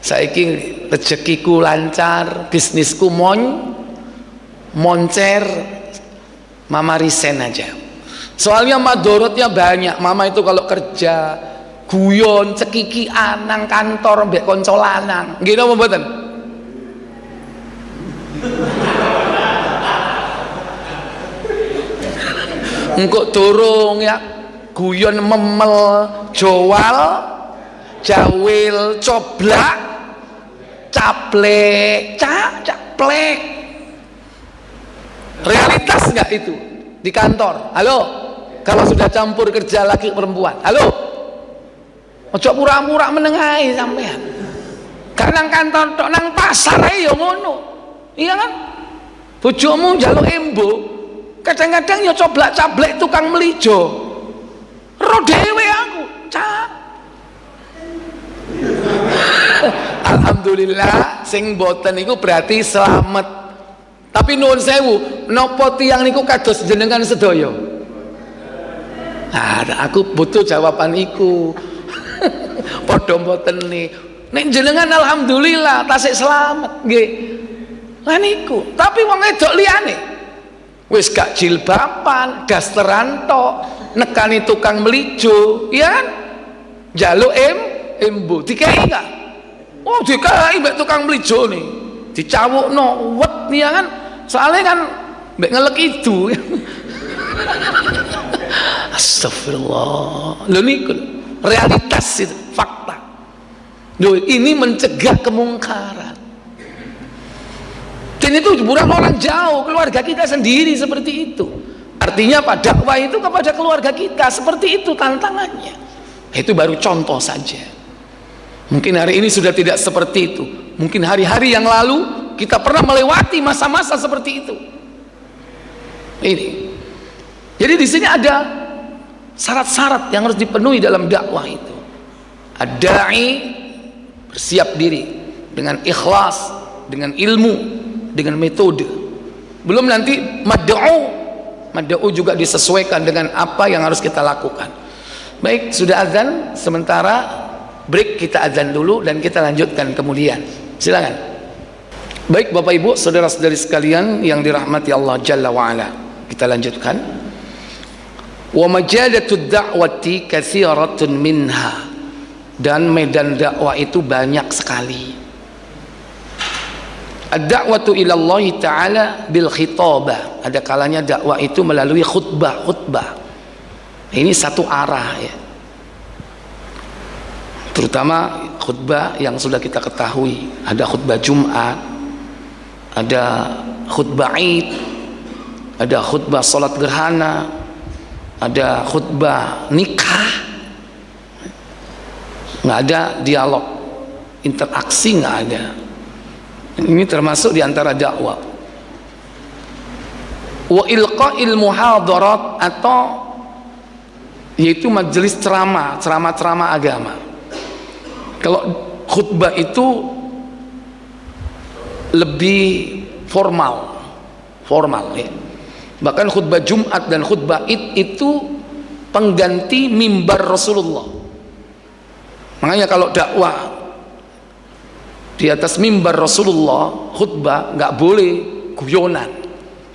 Saiki rezekiku lancar, bisnisku moncer. Mama resign aja. Soalnya madorotnya banyak. Mama itu kalau kerja guyon, cekikian nang kantor mbek kanca lanang. Nggih napa mboten? Engko durung ya guyon memel, jowal, jawil, coblak, caplek, caplek. Realitas enggak itu di kantor? Halo? Kalau sudah campur kerja laki perempuan. Halo? Ojo pura-pura menengahi sampean. Gak nang kantor tok, nang pasar ae ya ngono. Iya kan? Bojomu njaluk embo, kadang-kadang ya coblak-cablek tukang melijo. Ro dhewe aku, cak. alhamdulillah sing boten niku berarti selamat. Tapi nuwun sewu, napa tiyang niku kados jenengan sedaya? Nah, aku butuh jawaban iku. Padha mboten nih. Nek jenengan alhamdulillah tasik selamat nggih. Lah niku, tapi wong wedok liyane wis gak jilbaban, dasteran tok, nekani tukang melijo, ya kan? Njaluk embu, dikai enggak? Oh, dikai mbek tukang melijo nih. Dicawukno wet nih ya kan? Soalnya kan mbek ngelek itu. Astagfirullah. Lho niku realitas itu, fakta. Loh, ini mencegah kemungkaran. Dan itu bukan orang jauh, keluarga kita sendiri seperti itu. Artinya apa? Dakwah itu kepada keluarga kita, seperti itu tantangannya. Itu baru contoh saja. Mungkin hari ini sudah tidak seperti itu. Mungkin hari-hari yang lalu kita pernah melewati masa-masa seperti itu. Ini. Jadi di sini ada syarat-syarat yang harus dipenuhi dalam dakwah itu. Ad-da'i bersiap diri dengan ikhlas, dengan ilmu, dengan metode. Belum nanti mad'u juga disesuaikan dengan apa yang harus kita lakukan. Baik, sudah azan, sementara break, kita azan dulu dan kita lanjutkan kemudian. Silakan. Baik Bapak Ibu, saudara-saudari sekalian yang dirahmati Allah Jalla wa Ala, kita lanjutkan. Wa majalatud da'wati katsiratun minha, dan medan dakwah itu banyak sekali. Ad-da'watu ila Allah Ta'ala bil khitabah, ada kalanya dakwah itu melalui khutbah. Ini satu arah ya, terutama khutbah yang sudah kita ketahui. Ada khutbah Jumat, ada khutbah Id, ada khutbah salat gerhana, ada khutbah nikah. Nggak ada dialog, interaksi nggak ada. Ini termasuk diantara dakwah. Wa ilqa'il muhadarat, atau yaitu majelis ceramah agama. Kalau khutbah itu lebih formal ya. Bahkan khutbah Jumat dan khutbah Id itu pengganti mimbar Rasulullah. Makanya kalau dakwah di atas mimbar Rasulullah khutbah nggak boleh guyonan,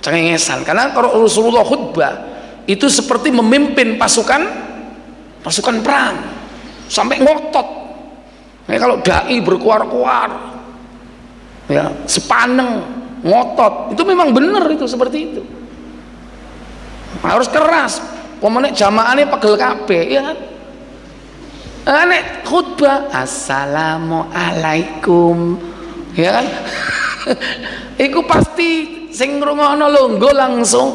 cengengesan. Karena kalau Rasulullah khutbah itu seperti memimpin pasukan perang sampai ngotot. Nah, kalau dai berkuar-kuar, ya sepaneng ngotot, itu memang benar itu seperti itu. Harus keras. Pemenek jamaahnya pegel kabeh, ya kan? Nek khutbah assalamualaikum, ya kan? Iku pasti sing ngrungokno longgo langsung.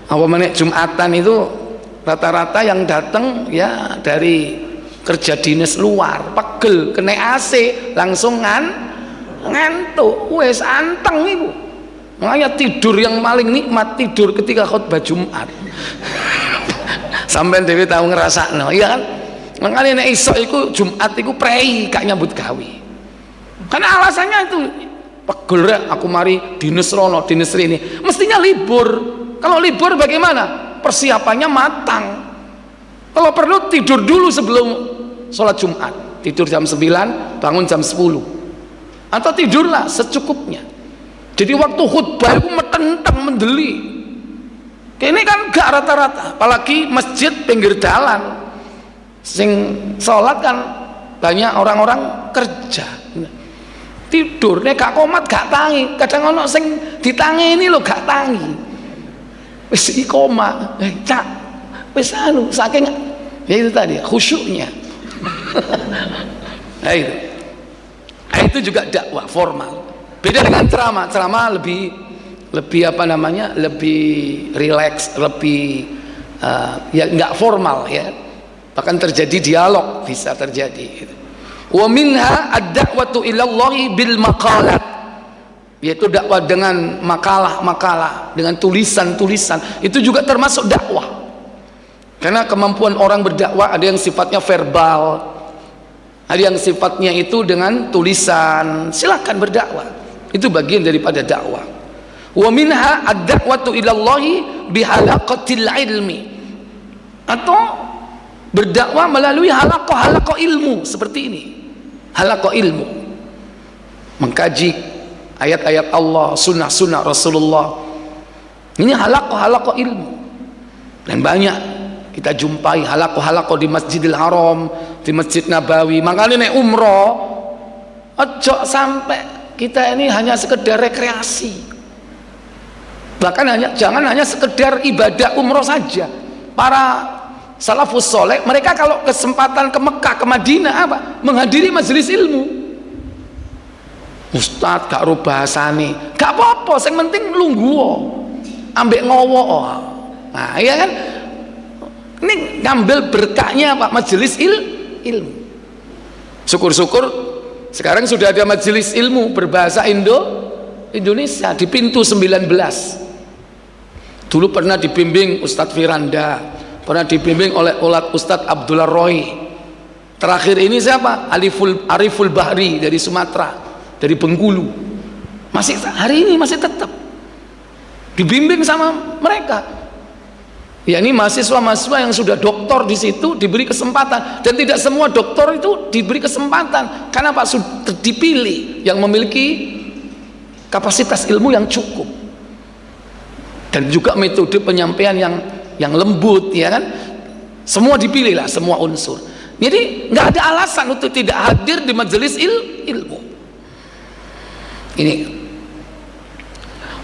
Apa meneh Jumatan itu rata-rata yang datang ya dari kerja dinas luar, pegel kena AC langsung ngantuk, wes anteng iku. Makanya tidur yang paling nikmat tidur ketika khutbah Jumat. Sampai dewe tahu ngerasakno, iya kan? Makanya nek iso iku Jumat iku prei gak nyambut gawe. Karena alasannya itu pegel rek aku mari dinas rono, dinas rene. Mestinya libur. Kalau libur bagaimana? Persiapannya matang. Kalau perlu tidur dulu sebelum sholat Jumat. Tidur jam 9, bangun jam 10. Atau tidurlah secukupnya. Jadi waktu khutbah itu metentang mendeli. Ini kan gak rata-rata, apalagi masjid pinggir jalan. Sing sholat kan banyak orang-orang kerja. Tidur, nek gak komat gak tangi. Kadang ono sing ditangi ini lo gak tangi. Wis ikoma, cak, wis anu saking ya itu tadi khusyuknya. Nah itu juga dakwah formal. Beda dengan ceramah lebih apa namanya, lebih rileks, lebih ya nggak formal ya. Bahkan terjadi dialog, bisa terjadi. Wa minha ad-da'watu ilallahi bil maqalat, yaitu dakwah dengan makalah-makalah, dengan tulisan-tulisan. Itu juga termasuk dakwah. Karena kemampuan orang berdakwah ada yang sifatnya verbal, Ada yang sifatnya itu dengan tulisan, silakan berdakwah. Itu bagian daripada dakwah. Wa minha ad-da'watu ilallahi bihalaqatil ilmi. Atau berdakwah melalui halaqah ilmu seperti ini. Halaqah ilmu. Mengkaji ayat-ayat Allah, sunnah-sunnah Rasulullah. Ini halaqah ilmu. Dan banyak kita jumpai halaqah di Masjidil Haram, di Masjid Nabawi. Makanya nek umroh ojo sampai kita ini hanya sekedar rekreasi. Bahkan jangan hanya sekedar ibadah umroh saja. Para salafus soleh mereka kalau kesempatan ke Mekah, ke Madinah apa? Menghadiri majelis ilmu. Ustadz gak ro bahasane, gak apa-apa, yang penting lungguh ambek ngowo. Nah iya kan, ini ngambil berkahnya apa? Majelis ilmu. Syukur-syukur sekarang sudah ada majelis ilmu berbahasa Indonesia di pintu 19. Dulu pernah dibimbing Ustadz Firanda, pernah dibimbing oleh Ustadz Abdullah Roy. Terakhir ini siapa? Ariful Bahri dari Sumatera, dari Bengkulu. Masih hari ini masih tetap dibimbing sama mereka. Ya ini mahasiswa-mahasiswa yang sudah doktor di situ diberi kesempatan, dan tidak semua doktor itu diberi kesempatan. Karena Pak sudah dipilih yang memiliki kapasitas ilmu yang cukup dan juga metode penyampaian yang lembut, ya kan? Semua dipilih lah, semua unsur. Jadi nggak ada alasan untuk tidak hadir di majelis ilmu. Ini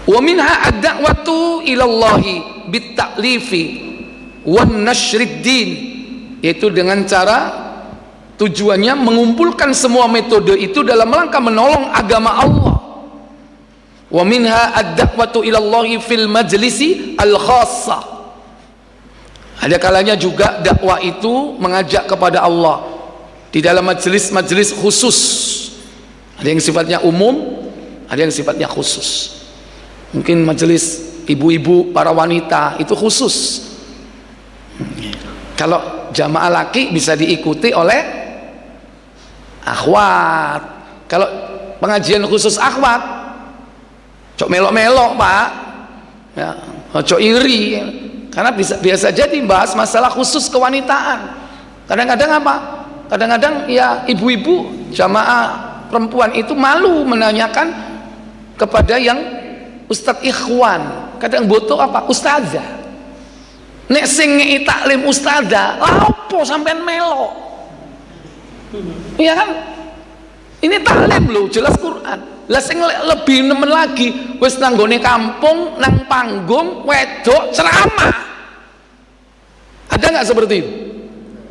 wa minha ad-da'watu ilallahi bit-ta'lifi wan nasyriddin, yaitu dengan cara tujuannya mengumpulkan semua metode itu dalam rangka menolong agama Allah. Wa minha ad-da'watu ilallahi fil majlisi al-khassah. Ada kalanya juga dakwah itu mengajak kepada Allah di dalam majelis-majelis khusus. Ada yang sifatnya umum, ada yang sifatnya khusus. Mungkin majelis ibu-ibu, para wanita itu khusus. Kalau jamaah laki bisa diikuti oleh akhwat. Kalau pengajian khusus akhwat, cok melok-melok pak, ya, cok iri, karena biasa jadi bahas masalah khusus kewanitaan. Kadang-kadang apa? Kadang-kadang ya ibu-ibu jamaah perempuan itu malu menanyakan kepada yang Ustadz ikhwan, kadang butuh apa? Ustazah. Nek sing ngei taklim ustazah, lapo sampean melo? Iya kan? Ini taklim loh, jelas Quran. Lah sing lebih nemen lagi, wis nanggone kampung, nang panggung, wedok ceramah. Ada nggak seperti itu?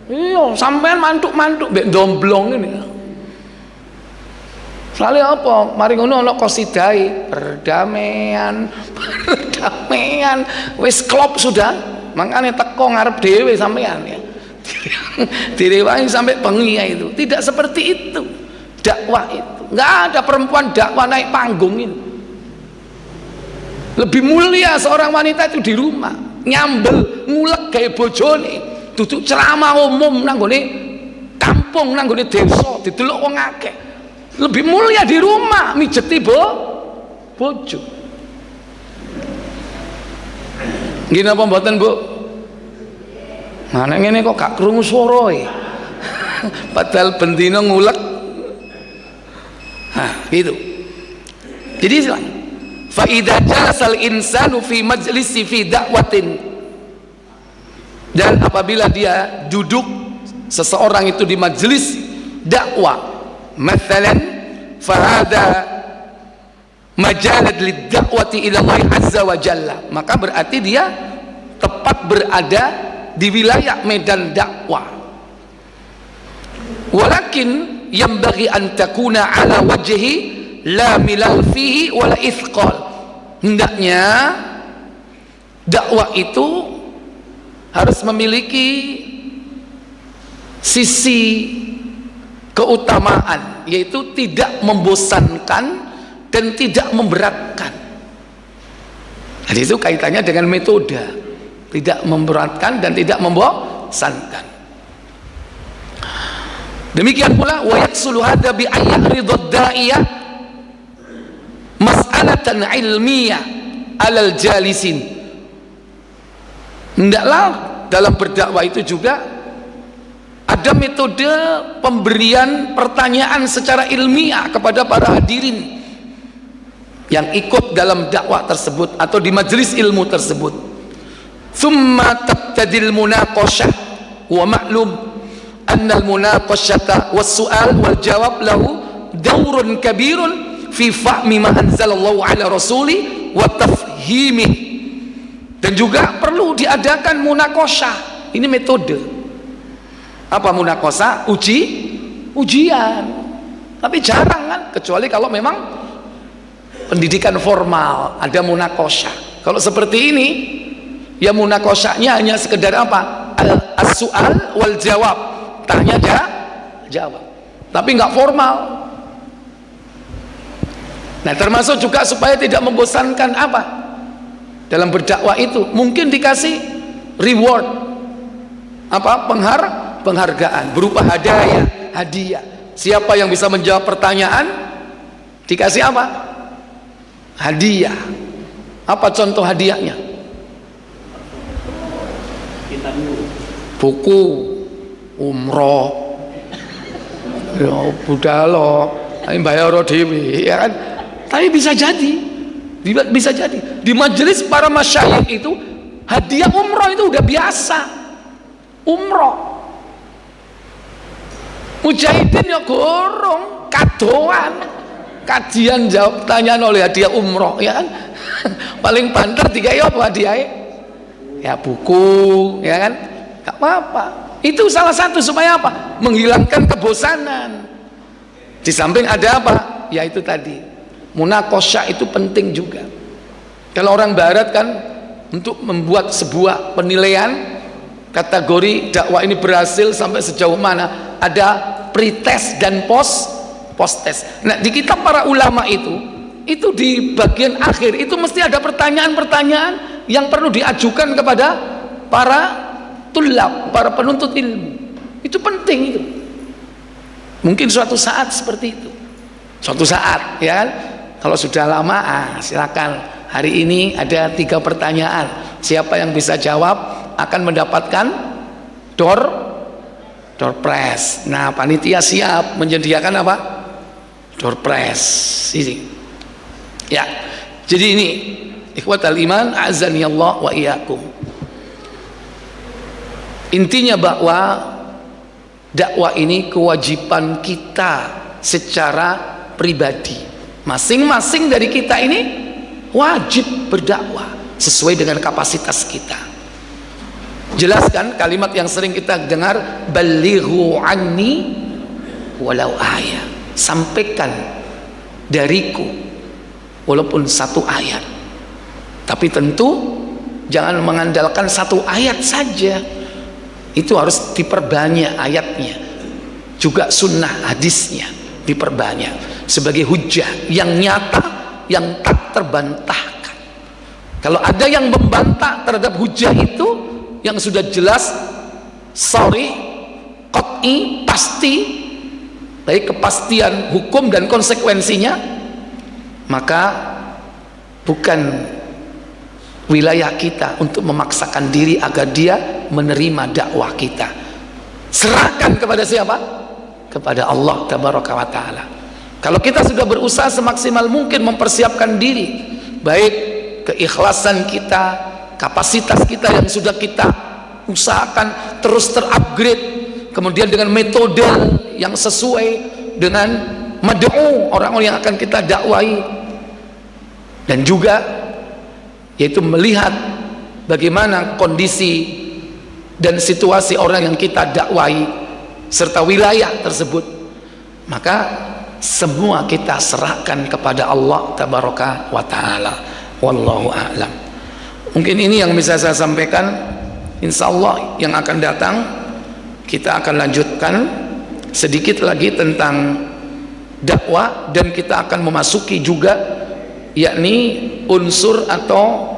Iya, sampean mantuk-mantuk, mbek domblong ini. Soalnya apa? Mari ngono ana qasidai perdamaian, wis klop sudah. Makanya teko ngarep dhewe sampean ya. Direwangi sampai bengi ya itu. Tidak seperti itu. Dakwah itu. Enggak ada perempuan dakwah naik panggung ini. Lebih mulia seorang wanita itu di rumah, nyambel, ngulek gawe bojone, duduk ceramah umum nang gone kampung, nang gone desa, didelok wong akeh. Lebih mulia di rumah mijeti bojo. Nggih napa mboten, Bu? Mana ngene kok gak krungu swarae. Padahal bendina ngulek. Nah, gitu. Jadi silang. Fa idza jalasal insanu fi majlisi fi da'watin. Dan apabila dia duduk seseorang itu di majelis dakwah, mathalan fahada majalad lid-da'wati ila Allah azza wa jalla, maka berarti dia tepat berada di wilayah medan dakwah. Walakin yanbaghi an takuna ala wajhi la milal fihi wala ithqal. Hendaknya dakwah itu harus memiliki sisi keutamaan, yaitu tidak membosankan dan tidak memberatkan. Jadi itu kaitannya dengan metode, tidak memberatkan dan tidak membosankan. Demikian pula wa yaksulu hadza bi ayyridad da'iyah mas'alatan ilmiyah alal jalisin. Hendaklah dalam berdakwah itu juga ada metode pemberian pertanyaan secara ilmiah kepada para hadirin yang ikut dalam dakwah tersebut atau di majelis ilmu tersebut. Thumma tabtadil munaqashah wa ma'lum anna al-munaqashata was-su'al wal jawab lahu daurun kabirun fi fahmi ma anzalallahu ala rasuli wa tafhimih. Dan juga perlu diadakan munaqashah. Ini metode. Apa munaqashah? Ujian. Tapi jarang kan, kecuali kalau memang pendidikan formal ada munaqashah. Kalau seperti ini ya munaqashahnya hanya sekedar apa? As-su'al wal jawab. Tanya jawab. Tapi nggak formal. Nah, termasuk juga supaya tidak membosankan apa? Dalam berdakwah itu mungkin dikasih reward. Apa? Penghargaan berupa hadiah. Siapa yang bisa menjawab pertanyaan dikasih apa? Hadiah. Apa contoh hadiahnya? Buku umroh. Ya budalo, ayo bayar dhewe, ya kan? Tapi bisa jadi di majelis para masyayikh itu hadiah umroh itu udah biasa. Umroh mujahidin ya gorong kadoan kajian jawab tanyaan oleh hadiah umroh, ya kan? Paling banter dikai apa hadiahnya? Ya buku, ya kan? Gak apa-apa. Itu salah satu supaya apa? Menghilangkan kebosanan. Di samping ada apa? Ya itu tadi, munaqashah itu penting juga. Kalau orang barat kan untuk membuat sebuah penilaian kategori dakwah ini berhasil sampai sejauh mana, ada pre-test dan post-test. Nah, di kitab para ulama itu di bagian akhir itu mesti ada pertanyaan-pertanyaan yang perlu diajukan kepada para tulab, para penuntut ilmu. Itu penting itu. Mungkin suatu saat seperti itu. Suatu saat, ya kan? Kalau sudah lama, silakan. Hari ini ada 3 pertanyaan. Siapa yang bisa jawab akan mendapatkan door prize. Nah, panitia siap menyediakan apa? Door prize. Ini. Ya. Jadi ini ikhwatal iman, azani Allah wa iyyakum. Intinya bahwa dakwah ini kewajiban kita secara pribadi. Masing-masing dari kita ini wajib berdakwah sesuai dengan kapasitas kita. Jelaskan kalimat yang sering kita dengar, balighu anni walau ayat. Sampaikan dariku walaupun 1 ayat. Tapi tentu jangan mengandalkan 1 ayat saja. Itu harus diperbanyak ayatnya, juga sunnah hadisnya diperbanyak sebagai hujah yang nyata, yang tak terbantahkan. Kalau ada yang membantah terhadap hujah itu yang sudah jelas, sharih, qat'i, pasti, baik kepastian hukum dan konsekuensinya, maka bukan wilayah kita untuk memaksakan diri agar dia menerima dakwah kita. Serahkan kepada siapa? Kepada Allah tabaraka wa ta'ala. Kalau kita sudah berusaha semaksimal mungkin mempersiapkan diri, baik keikhlasan kita, kapasitas kita yang sudah kita usahakan terus terupgrade, kemudian dengan metode yang sesuai dengan mad'u orang-orang yang akan kita dakwai, dan juga yaitu melihat bagaimana kondisi dan situasi orang yang kita dakwai serta wilayah tersebut, maka semua kita serahkan kepada Allah tabaraka wa ta'ala. Wallahu a'lam. Mungkin ini yang bisa saya sampaikan. Insya Allah yang akan datang kita akan lanjutkan sedikit lagi tentang dakwah, dan kita akan memasuki juga yakni unsur atau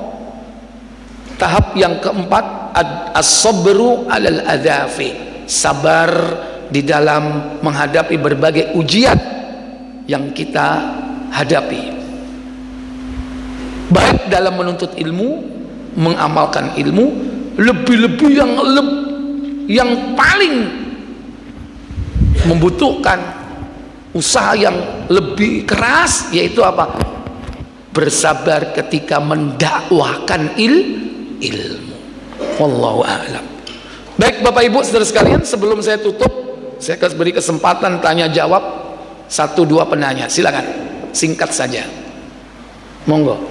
tahap yang keempat, as-sabru alal adzafi, sabar di dalam menghadapi berbagai ujian yang kita hadapi, baik dalam menuntut ilmu, mengamalkan ilmu, lebih-lebih yang paling membutuhkan usaha yang lebih keras, yaitu apa? Bersabar ketika mendakwahkan ilmu. Wallahu a'lam. Baik Bapak Ibu saudara sekalian, sebelum saya tutup, saya akan beri kesempatan tanya jawab 1-2 penanya. Silakan, singkat saja, monggo.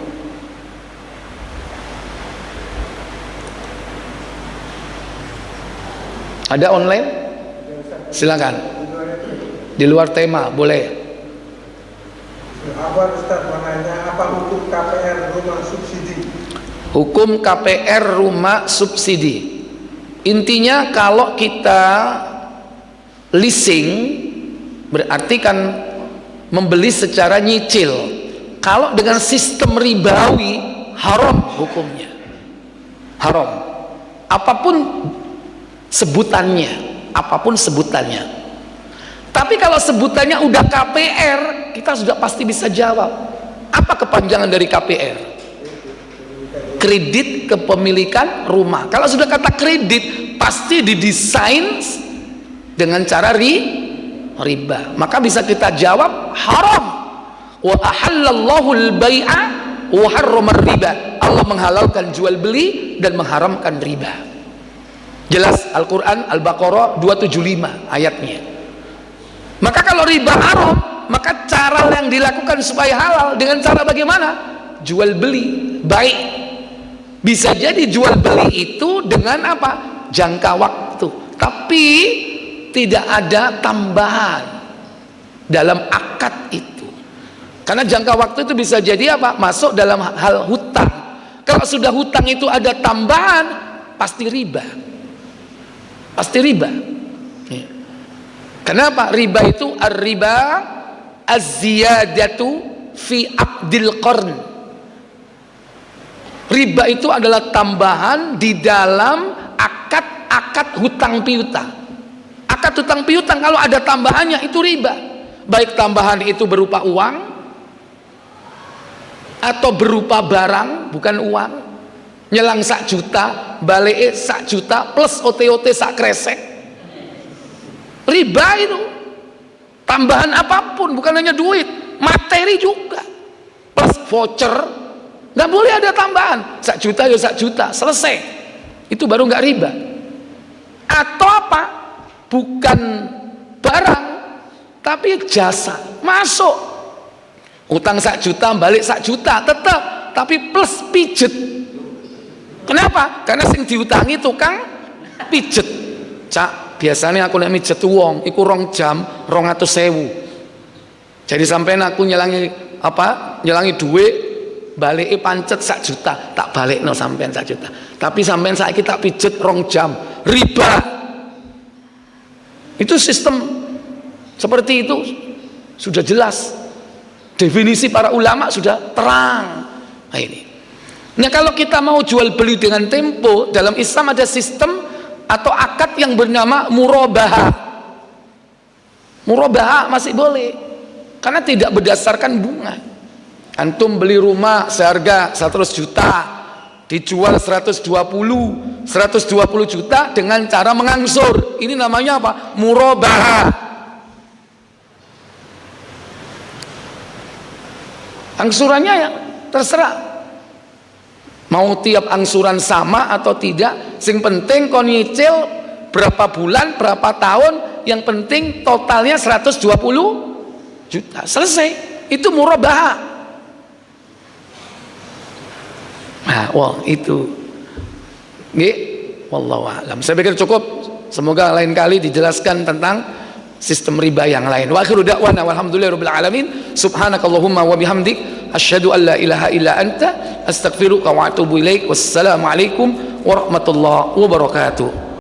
Ada online? Silakan. Di luar tema boleh. Apa Ustaz menanya, apa hukum KPR rumah subsidi? Hukum KPR rumah subsidi, intinya kalau kita leasing berarti kan membeli secara nyicil. Kalau dengan sistem ribawi, haram hukumnya, haram, apapun sebutannya. Tapi kalau sebutannya udah KPR, kita sudah pasti bisa jawab. Apa kepanjangan dari KPR? Kredit kepemilikan rumah. Kalau sudah kata kredit, pasti didesain dengan cara riba. Maka bisa kita jawab haram. Wa ahallallahu al-bai'a wa harrama riba. Allah menghalalkan jual beli dan mengharamkan riba. Jelas Al-Quran Al-Baqarah 275 ayatnya. Maka kalau riba haram, maka cara yang dilakukan supaya halal dengan cara bagaimana? Jual beli. Baik, bisa jadi jual beli itu dengan apa? Jangka waktu, tapi tidak ada tambahan dalam akad itu. Karena jangka waktu itu bisa jadi apa? Masuk dalam hal hutang. Kalau sudah hutang itu ada tambahan, pasti riba. Pasti riba. Kenapa? Riba itu ar-riba az-ziyadatu fi aqdil qarn. Riba itu adalah tambahan di dalam akad hutang piutang. Akad hutang piutang kalau ada tambahannya itu riba. Baik tambahan itu berupa uang atau berupa barang, bukan uang. Nyelang 1 juta, balik 1 juta plus OT-OT sak kresek. Riba itu tambahan apapun, bukan hanya duit, materi juga, plus voucher, nggak boleh ada tambahan. 1 juta ya 1 juta, selesai. Itu baru nggak riba. Atau apa? Bukan barang, tapi jasa, masuk. Utang 1 juta, balik 1 juta, tetap, tapi plus pijet. Kenapa? Karena sing diutangi tukang pijet. Cak, biasanya aku nek mijet wong iku 2 jam 200.000. Jadi sampean aku nyelangi duit balike pancet 1 juta, tak balikno sampean 1 juta. Tapi sampean saiki tak pijet 2 jam, riba. Itu sistem seperti itu sudah jelas. Definisi para ulama sudah terang. Nah ini. Nah kalau kita mau jual beli dengan tempo, dalam Islam ada sistem atau akad yang bernama murabahah. Murabahah masih boleh karena tidak berdasarkan bunga. Antum beli rumah seharga 100 juta dijual 120 juta dengan cara mengangsur. Ini namanya apa? Murabahah. Angsurannya ya terserah. Mau tiap angsuran sama atau tidak, sing penting kon nyicil berapa bulan, berapa tahun, yang penting totalnya 120 juta. Selesai. Itu murabahah. Nah, wah itu. Nggih, wallahu a'lam. Saya pikir cukup. Semoga lain kali dijelaskan tentang sistem riba yang lain. Wa akhiru da'wana walhamdulillahirabbil alamin. Subhanakallahumma wa bihamdik asyhadu an la ilaha illa anta astaghfiruka wa atubu ilaik. Wassalamualaikum warahmatullahi wabarakatuh.